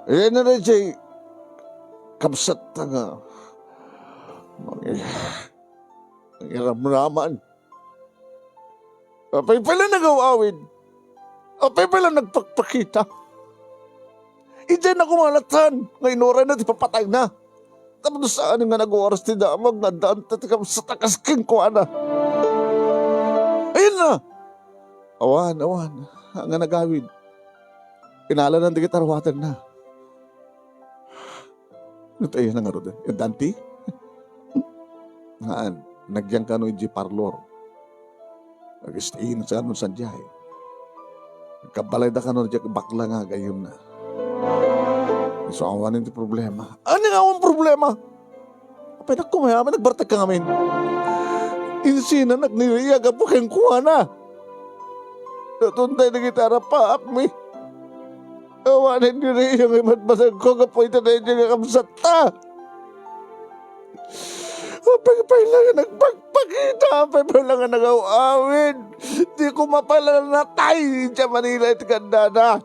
Eh na rin siya, kapsat na nga. Mangiram-raman. Apay pala nagawawid. Apay pala nagpakpakita. Ijay na kumalatan. Ngayon oras na, di papatay na. Tapos saan nga nag-oras ti damag na daan tatikam sa takasking ko ana. Ayun na. Awan. Nga nagawid. Inala ng digitarwatan na. Ito ayun na nga rin. Yung Dante? Ngaan, nagyang ka no yung parlor. Nag-stayin sa anong sanjay. Kabalay da ka no yung bakla nga gayom na. So, awanin ti problema. Ano nga ang problema? Kapag nagkumayaman, nagbartag ka ngamin. Insina, nagniriyaga po kayong kuha na. Natuntay na gitara pa, apmi. Awanin niriyang imat basag ko, kapoy na yung kakamsat ta. Apay lang nga nagpagpakita, apay lang nga nag-awawin. Di ko mapalanatay sa Manila iti ganda na.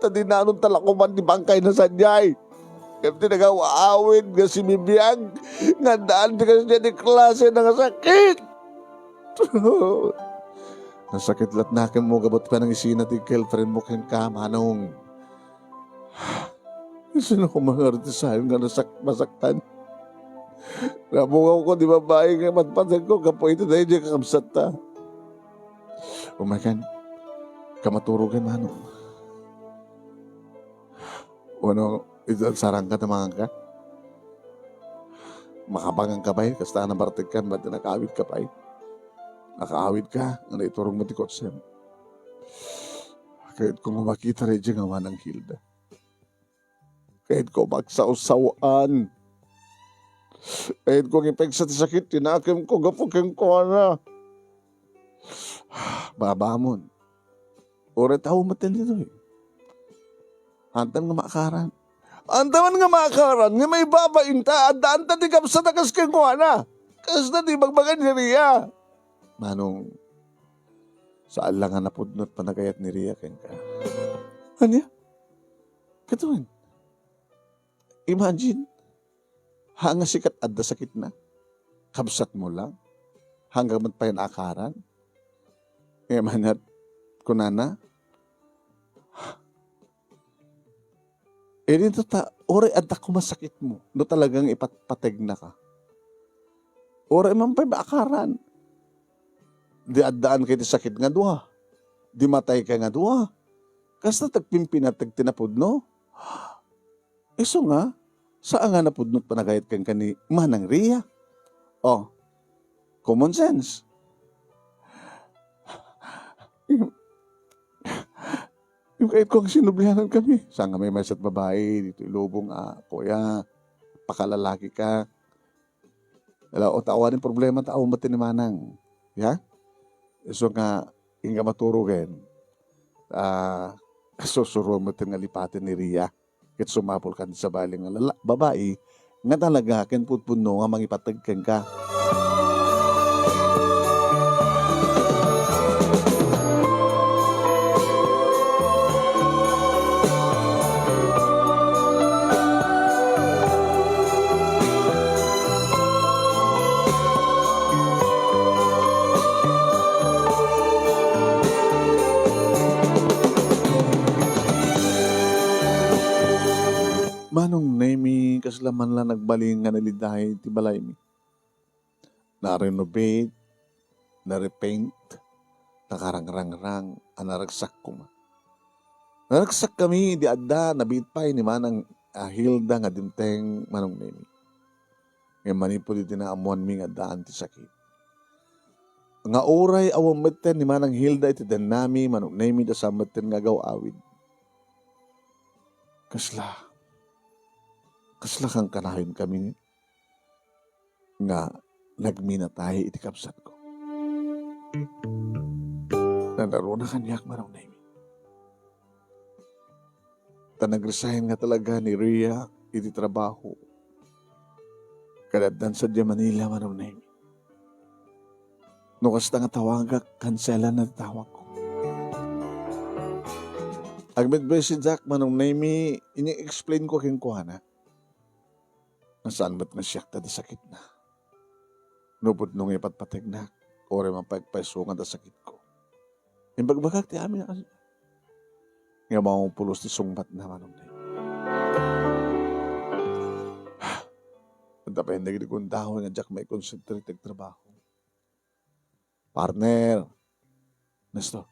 Tadi na anong talakuman di bangkay na sanjay. Kaya tinagawa-awin nga si Bibiyag. Nga daan di kasi niya di klase na sakit. Nasakit lat nakin mo gabot pa ng isina ti girlfriend mo kayong kamanong. Sino ko mangartisahin nga masaktan. Nabungaw ko di babae nga matpatag ko kapo ito dahil di kakamsat ta. Umakan, kamaturugan manong. Ano, sarang ka naman ka? Makabangang ka ba eh? Kasta na bartig ka, ba't nakaawid ka pa eh? Nakaawid ka, ano iturong mo ti kotsem. Kahit kung makita rin dyan nga ng Hilda. Kahit kung magsawsawaan. Kahit kung ipegsa ti sakit, tinakim ko, gapukin ko na. Babamon. Ore tao matin dito eh. Antan nga maakaran. Antaman nga maakaran, nga may babain ta, adaan ta di kapsa na kasking kuha na. Kas na di magbagan ni Ria. Manong, saan lang nga napudnot pa nagayat ni Ria keng ka. Ano ya? Katuin. Imagine, hanga sikat adda sakit na. Kabsat mo lang. Hanggang magpayan akaran. Kaya manat, kunana, dito ore adda ko masakit mo. No talagang ipatpateg na ka. Ore man pa akaran. Di addaan kay ti sakit nga duha. Di matay ka nga duha. Kasta tagpimpinat tagtinapod no? Iso nga, saan nga napudnot panagayat kang kani Manang Ria? Oh, common sense. Yung kahit kung sinublihanan kami. Saan nga may mesat babae, dito ilubong, kuya, pakalalaki ka. O tawanin problema, tao mati ni Manang. Ya? So nga, inga maturugan, susuro mo nga lipatin ni Ria. Kit sumapol ka sa baling babae, nga talaga, ken putpuno nga mangipatagkan ka. man lang nagbaling nga nalidahay ti balay mi. Na-renovate, na-repaint, nakarang-rang-rang, anaragsak ko ma. Naragsak kami, di adda, nabitpay ni manang Hilda nga dinteng manong nemi. Ngayon manipod iti na amuan mi nga daan ti sakit. Nga oray awang meten ni manang Hilda iti den nami manong nemi da sa meten nga gawawid. Kasla kang kanahin kami nga nagminatay iti kapsat ko. Nanaro na kanyak manong nemi. Nag-resign nga talaga ni Rhea iti trabaho. Kadaddan sa Manila manong nemi. Nukas na nga tawagak, kansela na tawag ko. Agmedbay si Jack manong nemi, ini-explain ko king kuhana. Nasaan ba't nga siyak da sakit na? Nupod nung ipatpateg na, ore mapagpaisungan da sakit ko. Yung bagbagak ti amin na kasi. Nga mga pulos ti sungbat na manong nemi. Punta pa yung nagiging dahon nga Jack may concentrated trabaho. Partner, Nestor,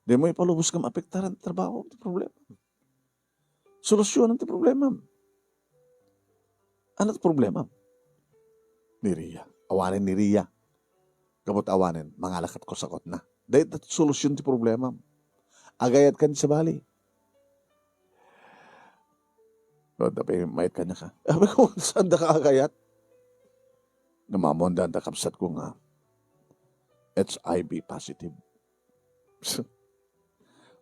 di mo ipalubos ka maapektaran ang trabaho, ang problema. Solusyon ang problema. Ano ang problema? Ni Rhea. Awanin ni Rhea. Kabot awanin, mangalakat ko sakot na. Dahil ito solusyon ti problema. Agayat ka sa bali. O, dapat mayat ka niya ka. Sabi ko, saan da ka agayat? Namamondan da kapsat ko nga. HIV positive.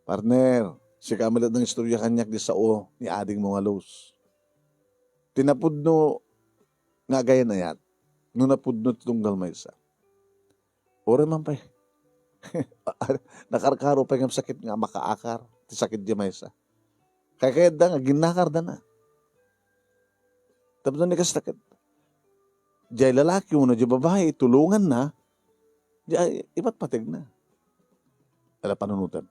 Partner, si kamalat ng istorya kanyak di sao ni ading mga los. Tinapudno nga gaya na yan. Nung napudno tunggal may isa. Ore man pa nakarkaro pa yung sakit nga makaakar. Ti sakit di may isa. Kaya da nga, ginakar da na. Tapos na sakit. Diyay lalaki mo na, diyay babae, tulungan na. Diyay iba't patig na. Ala panunutan.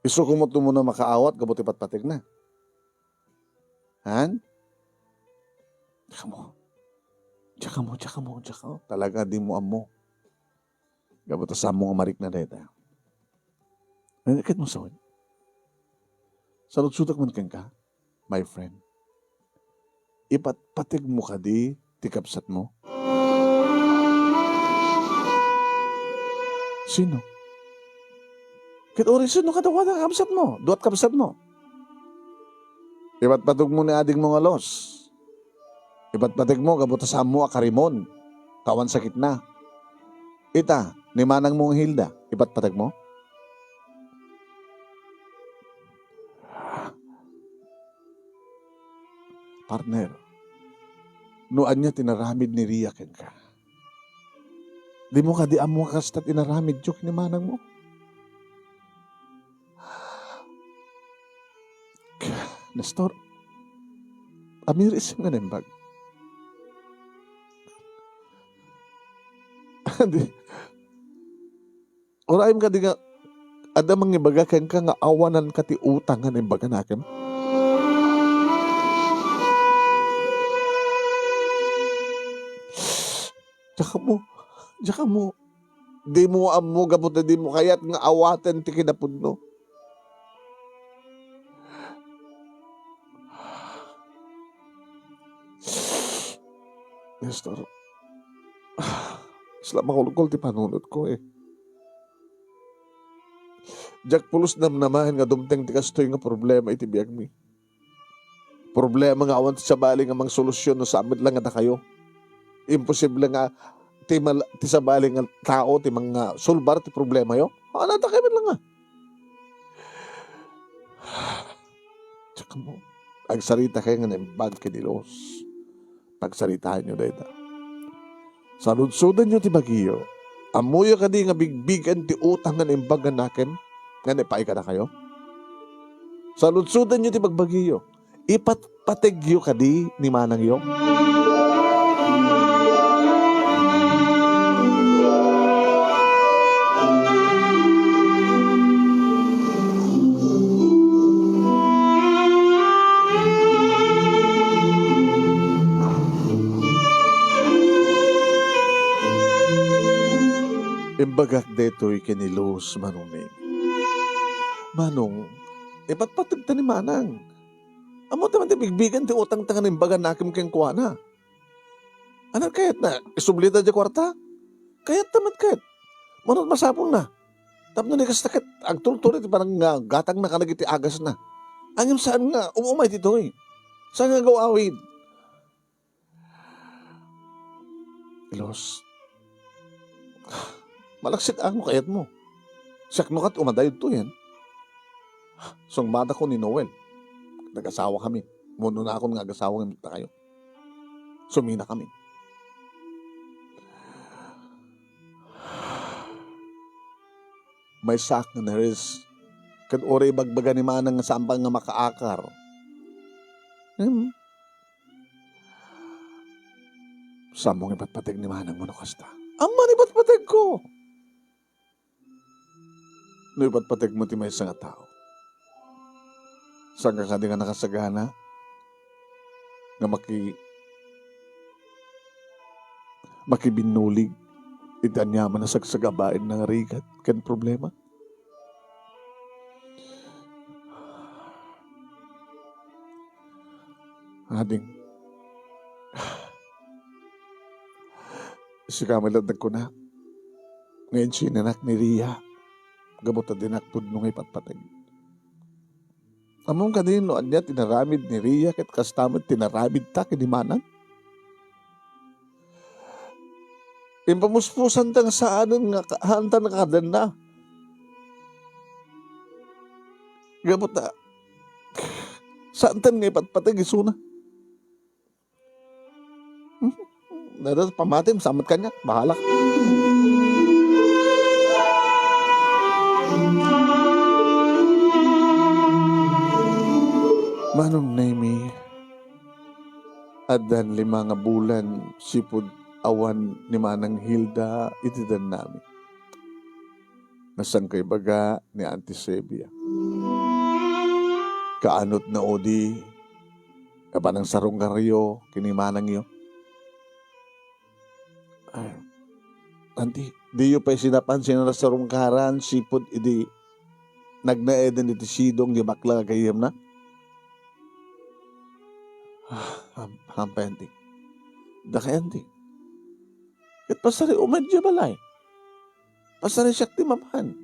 Iso kumuto mo na makaawat, gabot iba't patig na. Han? Tsaka mo. Talaga di mo amo. Gabot sa mo nga marik na deta. Nakit mo sawin. Salud-sutak man kang ka, my friend. Ipatpatig mo ka di, tikapsat mo. Sino? Kit ori sino ka daw ka kapsat mo? Duat kapsat mo. Ipatpatog mo ni ading mga los. Ipatpatig mo, kabuta sa mo akarimon. Tawan sakit na. Ita, ni manang mong Hilda, ipatpatag mo? Partner, noan niya tinaramid ni Rhea ken ka. Di mo ka di amo kasta tinaramid joke ni manang mo. Nestor, amiris nga nembag. Oraim ka di nga, ada mangibagakan ka nga awanan ka ti utang nga nembaga nakin. Tsaka mo, di mo amo gamot na di mo kayat nga awaten ti kinapudno. Nestor, sila makulkol ti panunod ko eh. Jack pulos namnamahan nga dumteng ti kastoy nga problema iti biyag mi. Problema nga awan sa bali nga mang solusyon no samit lang nga kayo. Imposible nga ti sabali nga tao ti mga sulbar ti problema yo. Ano ta kayo lang nga. Tsaka mo, agsarita kayo nga nembag kinilos. Pagsaritahan nyo dahil. Saludsudan nyo ti bagiyo. Amuyo ka di nga bigbigan ti utang nga nembag nga nakin. Nga nepay ka na kayo. Saludsudan nyo ti bagbagiyo. Ipatpategyo ka di ni manang yo. Imbagak deto'y kinilos manong name. Manong, ipatpatag ta ni Manang. Amo taman ti bigbigan ti utang tangan imbagan nakim keng kuana. Anak kayat na, isublita di kwarta? Kayat tamat kayat. Manot masapong na. Tapno ni kastakit, agtultuli ti parang gatang na kanagiti agas na. Angim saan nga, umumay dito eh. Saan nga gawawid? Ilos, malaksit ang kayat mo. Siyak no kat umadayod to yan. Song bata ko ni Noel. Nag-asawa kami. Muno na ako ng ag-asawa ng kayo. Sumina kami. May sak na naris. Kad oray bagbaga ni Manang nga sampang nga makaakar. Samong ipatpatag ni Manang mo no kasta. Aman ipatpatag ko. No ipatpatag mo ti may isang tao. Saan ka nga nakasagana nga makibinulig itanyaman na sagsagabain ng rigat kan problema. Ading, si kamaladag ko na. Ngayon sinanak ni Ria. Gamot na dinakpod nung ipatpatag. Among kanino anya tinaramid ni Ria ket kastamad tinaramid ta kini Manang. Impamuspusan tang saanan nga hanta na kadan na. Gamot na. Saan tan nga ipatpatag isuna? Nadas pamatim, samat kanya. Bahala. Manong Nemi, adan 5 nga bulan sipud awan ni Manang Hilda itidan nami. Nasang kay baga ni Auntie Sebia. Kaanot na odi, kapanang sarong karyo, kini Manang yo. Auntie, di yo pa sinapansin na sarong karan, sipud idi nagnaedan iti sidong di bakla kayem na. Hampenti. Dakayanti. Kat pasari umadya balay. Pasari siyak ti mapan.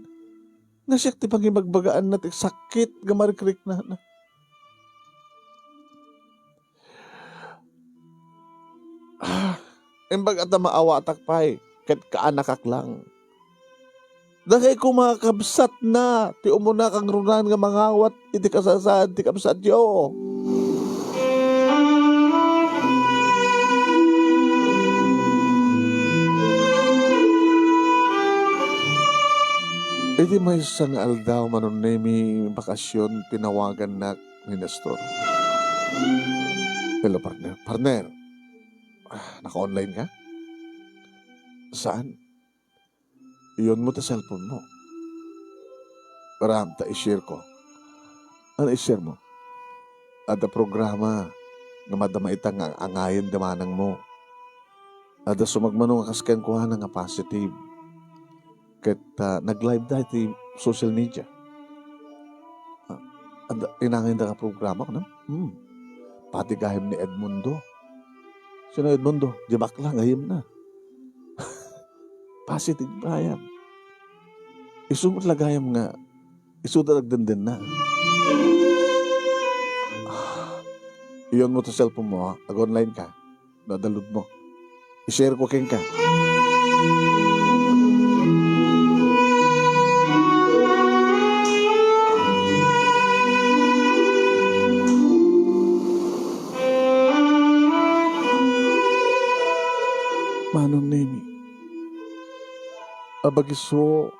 Na siyak ti pangibagbagaan na ti sakit gamarikrik na. Imbag at maawa takpay. Kat kaanakak lang. Dakay kumakabsat na. Ti umuna kang runan nga mangawat. Iti kasasad ti kabsat yo. Iti may isang aldaw manon nemi bakasyon tinawagan na ni Nestor. Hello partner. Partner, naka-online ka? Saan? Iyon mo ta cellphone mo. Para ta i-share ko. Ano i-share mo? Ada programa nga madama itang angayon damanang mo. Ada sumagmanong kaskan kuha nga positive. Kat nag-live dahil ti social media. Inangin na ka programa ko na. Pati gahim ni Edmundo. Sino Edmundo? Di bakla, gahim na. Positive bayam. Isumot lagayam nga. Isudalagdandan na. Iyon mo to cellphone mo, Ag-online ka. Nadalod mo. I-share ko king ka. Manong Nemi, abagiso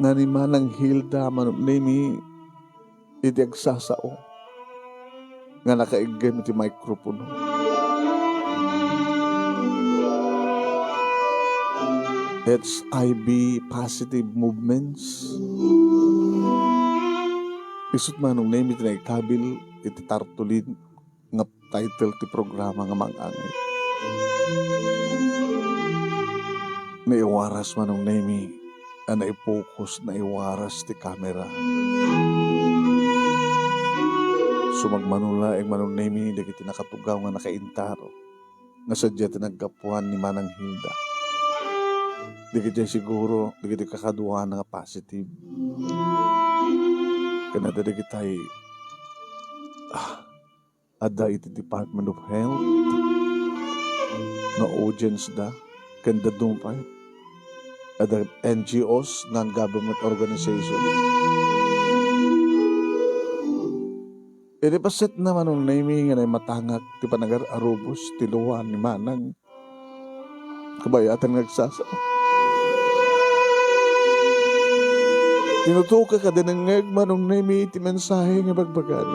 nga ni Manang Hilda Manong Nemi iti agsasao nga nakaigem iti microphone. HIV positive movements. Isut Manong Nemi iti naikabil iti tartulin nga title ti programa nga mang-angay. Naiwaras Manong Nemi Ana ipokus na iwaras ti kamera. Sumagmanula ang manong nemi dagiti nakatugaw nga nakaintaro. Nga sadya tinagkapuan ni Manang Hilda. Dagiti siguro, dagiti kakaduhan nga positive. Kanada dagitay ada iti Department of Health na audience da kanda dumpay ada NGOs, non-government organization. Iti paset naman nung naming nga matangak ti panagar-arubos ti luwan ni Manang kabayatan nagsasa. Tinutuka ka din ng manong nami iti mensahe nga bagbagan.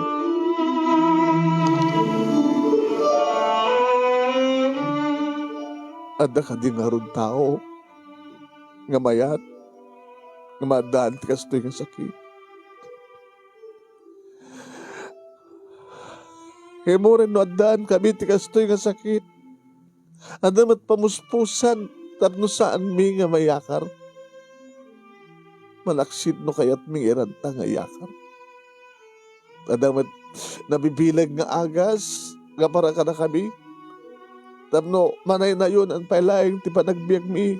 Ada ka din nga ron tao nga mayat nga madaan ti kastoy nga sakit. Kaya mo rin no adaan kami ti kastoy nga sakit. Adamat pamuspusan tapno saan mi nga mayakar. Malaksid no kayat ming iranta nga yakar. Adamat nabibilag nga agas nga para ka na kami. Tapno manay na yun ang pailaing ti panagbiag mi.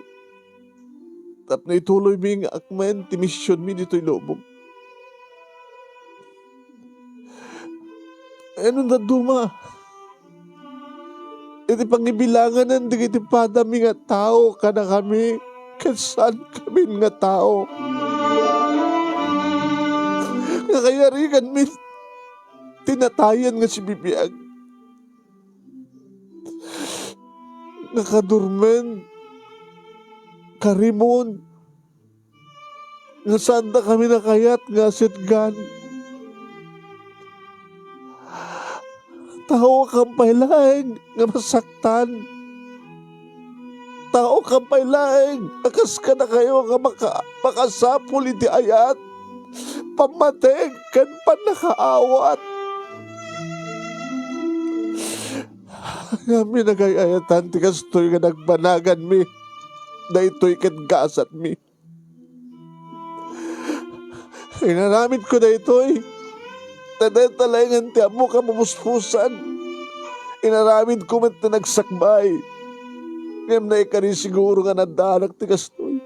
Tapno ituloy mi nga akmen ti misyon mi dito'y lubog. Ano na duma? Iti pangibilangan ng digiti padami nga tao ka na kami. Kasan kami nga tao. Nga kaya rigan mi tinatayan nga si Bibiag. Nakadurmen karimon nga sanda kami nakayat nga sitgan. Tao kang pailaing nga masaktan. Tao kang pailaing akas ka na kayo nga makasapul iti ayat. Pamateg kan panakaawat. Kami nagayayatan ti kastoy nga nagbanagan mi. Na ito'y kadgasat mi. Inaramit ko na ito'y. Tadatalangan ti amo ka mamuspusan. Inaramid ko man na nagsakbay. Ngayon na ikari siguro nga nadanak ti kastoy.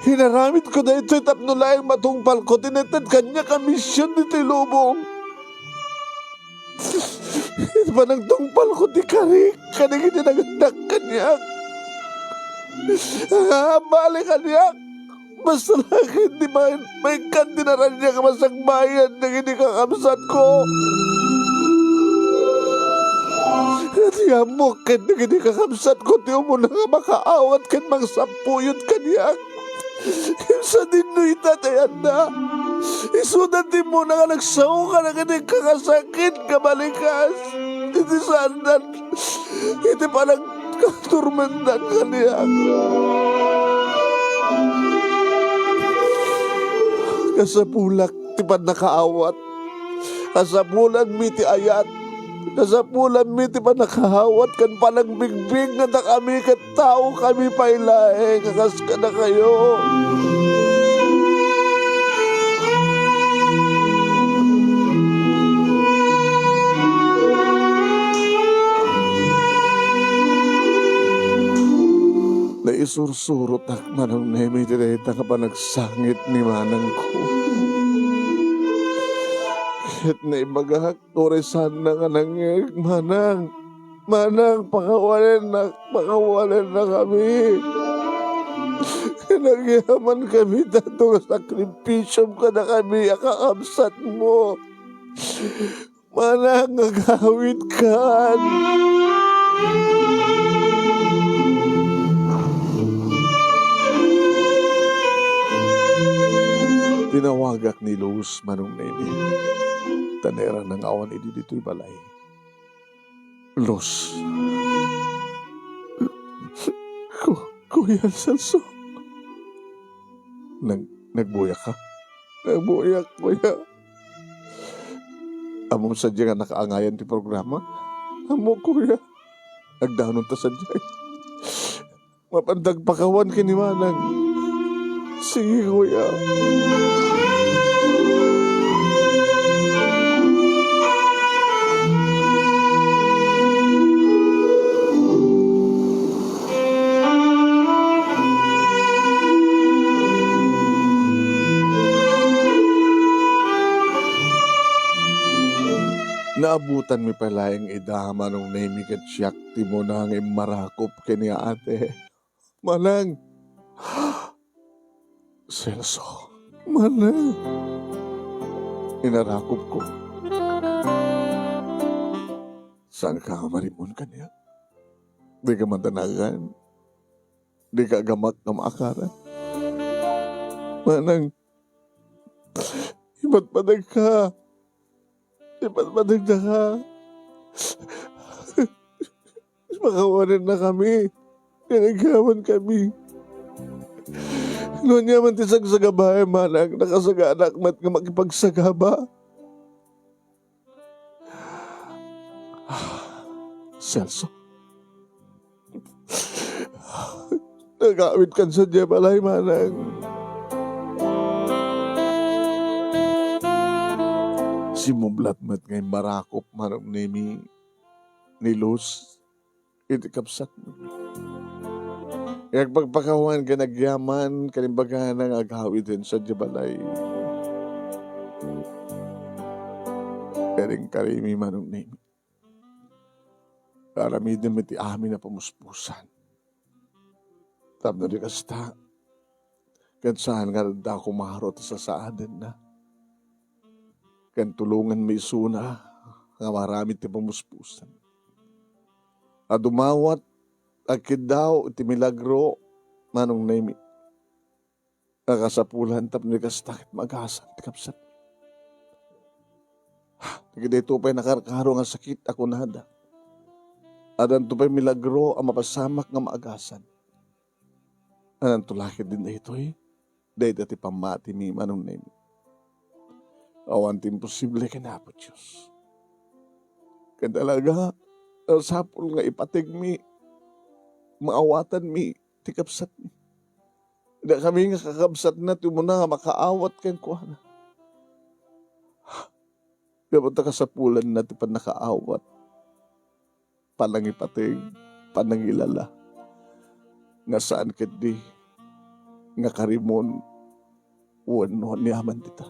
Hinaramid ko na ito'y tapno laing matungpal ko. Tinatad kanya kamisyon dito lubong. Ito pa nang tungpal ko di karik. Kanigin na naganak kanyak. Balik kanyak. Basta lang hindi may kandinaran niya kamasakbayan na hindi kakamsat ko. At yamok kan na hindi kakamsat ko. Di mo na nga makaawat kan mang sampuyot kanyak. Sa din no itatayan na. Isunan din mo na nga nagsaw ka na hindi kakasakit kabalikas. Hindi sandan. Hindi parang katurmendan kanyak. Kasapulak ti pan nakaawat. Kasapulan mi ti ayat. Kasapulan mi ti pan nakahawat kan palang bigbig nga na kami kat tao kami pailae. Kakas ka na kayo. Naisursurot ak manong nemi direta ka pa nagsangit ni manang ko. Kahit naibagahak toresan na ka nangig, manang. Manang, pakawalan na kami. Kinagyaman kami datong sakripisyong ka na kami, akakamsat mo. Manang, agawid ka. Tinawagak ni Luz manong nemi. Tanera ng awan idi dito'y balay. Luz. Kuya Celso. Nagbuyak ka? Nagbuyak, kuya. Among sadya nga nakaangayan ti programa. Amo, kuya. Nagdanon ta sadya. Mapandag pakawan kinimanang. Sige, kuya. Naabutan mi pala yung idama nung nemi kat siyak ti mo nang imarakop kini ate. Manang, Celso, manang, inarakop ko. Saan ka marimon kanya? Di ka matanagan. Di ka gamak na maakaran. Manang, iba't padag ka. Iba't padag na ka. Makawanan na kami. Kanagawan kami. Noon niya man tisag sa gabahe, manang, nakasaga anak mat nga makipagsagaba. Celso. Nagawit kan sa diya balay, manang. Si Mublat mat ngay marakop manong nemi ni Luz. Iti kapsat mo. Kaya pagpakawan ka nagyaman, kanimbaga ng agawid din sa Jabalay. Karing karimi manong nemi. Karamidin mo ti amin na pamuspusan. Tapno di kasta. Kan saan nga da kumarot sa saadan na. Kan tulungan may suna. Nga marami ti pamuspusan. At dumawat akid daw iti milagro manong nemi. Nakasapulan tap ni kastakit magasan ti kapsat. Nagida ito pa'y nakarkaro nga sakit ako nada. Adan ito pa'y milagro ang mapasamak nga maagasan. Adan tulakid din na ito eh. Dahil dati pamati mi manong nemi. Awan imposible ka na po Diyos. Kadalaga sapul nga ipatig mi. Maawatan mi, tikapsat mi. Da kami nga kakabsat na, tumuna nga makaawat kayong kuha na. Dapat ka sa pulan na, ti pa nakaawat. Panangipating, panangilala. Nga saan kadi, nga karimon, wano niyaman tita.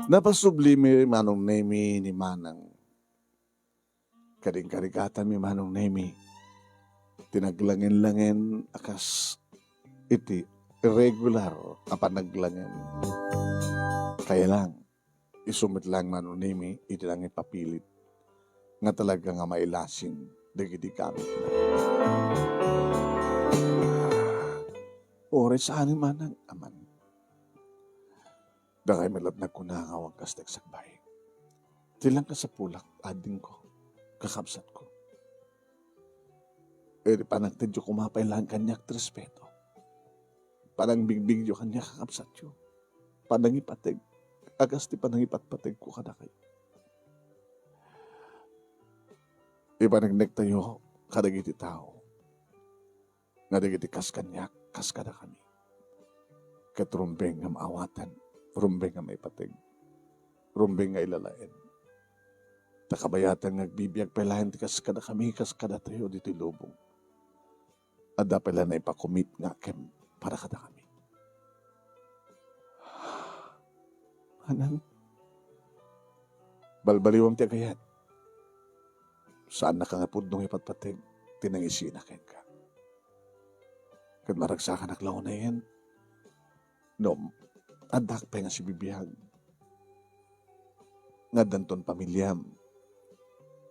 Napasublime manong nemi ni manang. Karing-karikatan mi manong nemi. Tinaglangin-langin akas iti irregular ang panaglangin. Kaya lang, isumit lang manong nemi, iti lang ipapilit. Nga talaga nga mailasin, dagiti kamit na. Oras saan manang aman. Dangay malat na kunangawang kastagsakbay. Tilang ka sa pulak, ading ko, kakabsat ko. E panagtid yung kumapay lang kanyak respeto. Panang bigbig yung kanyak kakabsat yung. Panang ipatig, agas ti panang ipatpatig ko kada kayo. Ipanagnek tayo, kadagiti tao. Nadagiti kas kanyak, kas kada kami. Katrumbeng nga maawatan. Rumbeng nga may patig. Rumbeng nga ilalain. Takabayatan nga bibiyag palahin ti kas kada kami, kas kada tayo dito lubong. Ada pala na ipakomit nga kem para kada kami. Anang? Balbaliwam ti agayat. Saan na ka nga pudnong ipatpatig, tinangisina ken ka. Kad maragsakan aklaw na yan, no, adak pa nga si bibiyag. Nga danton pamilyam.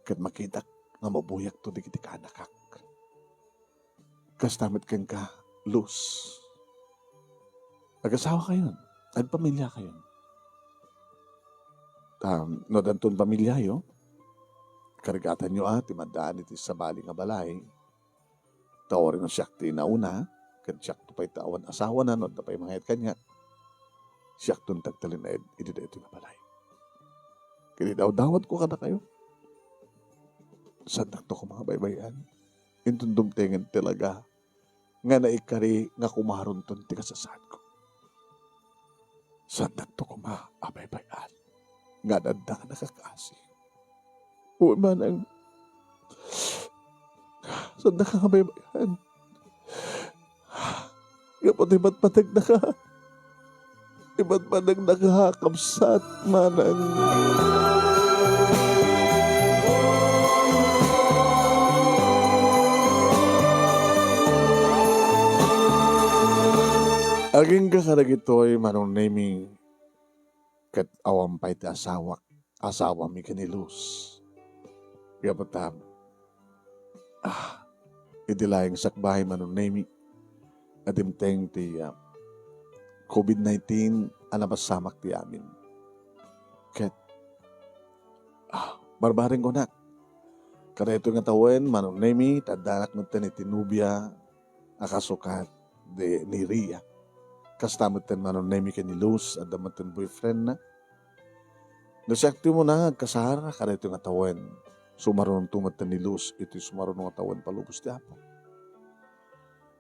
Kat makitak nga mabuyak to di kiti kanakak. Kastamit ken ka, Luz. Nag-asawa kayon. Nagpamilya kayon. No danton pamilya yo. Karigatan nyo timadaan iti sa bali nga balay. Tawarin ng siyak ti nauna. Kat siyak to pa'y tawan asawa na no. Tapay mga kanya. Siyak tun tagtalin na iti nga balay. Kini daw dawat ko kada kayo. Sandak to ko mga baybayan. Intundum tengen talaga nga naikari nga kumaron ton ti kasasad ko. Sandak to ko mga baybayan. Nga danda nga nakakasi. Uy manang sandak ka baybayan. Kapag iba't patag na ka. Iba't patag nakakapsat manang. Aging kakarag ito'y manong naming kat awam pa'y ti asawa mi kanilus. Kaya patam, idilayang sakbahay manong naming adimteng ti COVID-19 anapasamak ti amin. Kat, barbaring ko nak. Kada ito nga tawen, manong naming tadanak natin itinubya akasukat ni Ria. Kastamatan manon nemi ka ni Luz at damatan boyfriend na. Nasakti mo na kasara kada ito nga tawen. Sumaron tumatan ni Luz, ito sumaron nga tawen palubos di apo.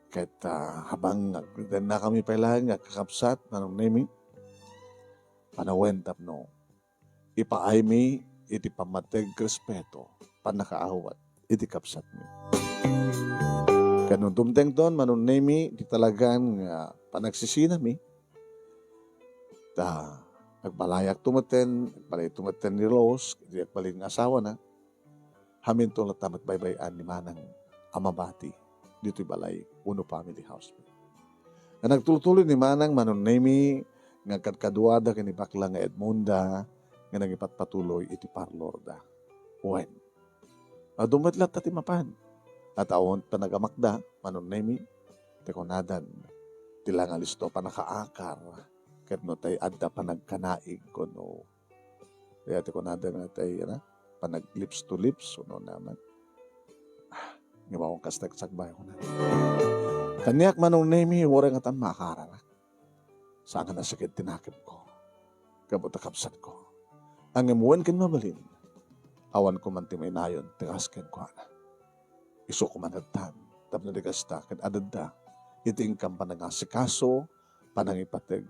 Kahit habang na kami pala nga kakapsat manon nemi, panawen tapno. Ipaay mi, iti pamateg respeto, panakaawat, iti kapsat mi. Kanong tumteng doon, manon nemi, di talagang panagsisina mi. Nagpalayak tumaten, nagpalay tumaten ni Rose, di nagpalay ng asawa na. Hamin to latamat baybayan ni Manang Amabati. Dito'y balay, Uno Family House. Na nagtutuloy ni Manang manon nemi, nga kadkaduada kani bakla nga Edmunda, nga nagipatpatuloy iti parlor da. When? Dumatlat at imapan. At awon panagamakda, manon nemi, tekonadan, tila nga listo panakaakar, ket no tay adda panagkanaig ko no. Kaya tekonadan nga tay, panag lips to lips, no naman. Nga bawang kastagsagbay ko na. Kanyak manong nemi, wala nga tan makararak. Saan nga nasakit tinakip ko, kabutakapsat ko. Ang imuwan kin mabalin, awan ko man timay nayon, tingaskin ko na. Iso ko managtan, tapos naligasta, kan adada, iting kang panangasikaso, panangipateg,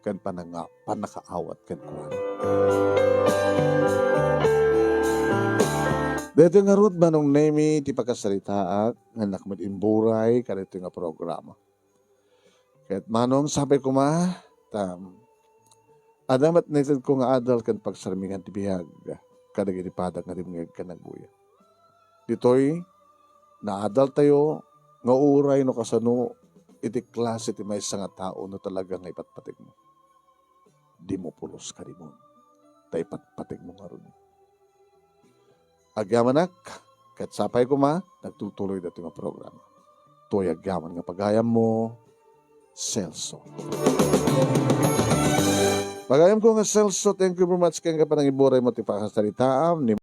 kan panakaawat, kan kuwan. Dito nga root manong nemi, ti pagkasaritaak, nga nakmat imburay, kanito nga programa. Kahit manong sabi ko adamat natin ko nga adal kan pagsarmingan ti bihag, kadagitipadak nga rimngag ka nagbuya. Dito'y, naadal tayo, nga uray no kasano, iti klase ti may nga tao no talaga nga ipatpatig mo. Di mo pulos ka rimon. Ta ipatpatig mo nga ron. Agyamanak, kahit sapay ko nagtutuloy dito nga programa. To'y agyaman nga pagayam mo, Celso. Pagayam ko nga Celso, thank you very much kaya nga panang iburay mo ti pakasalitaan,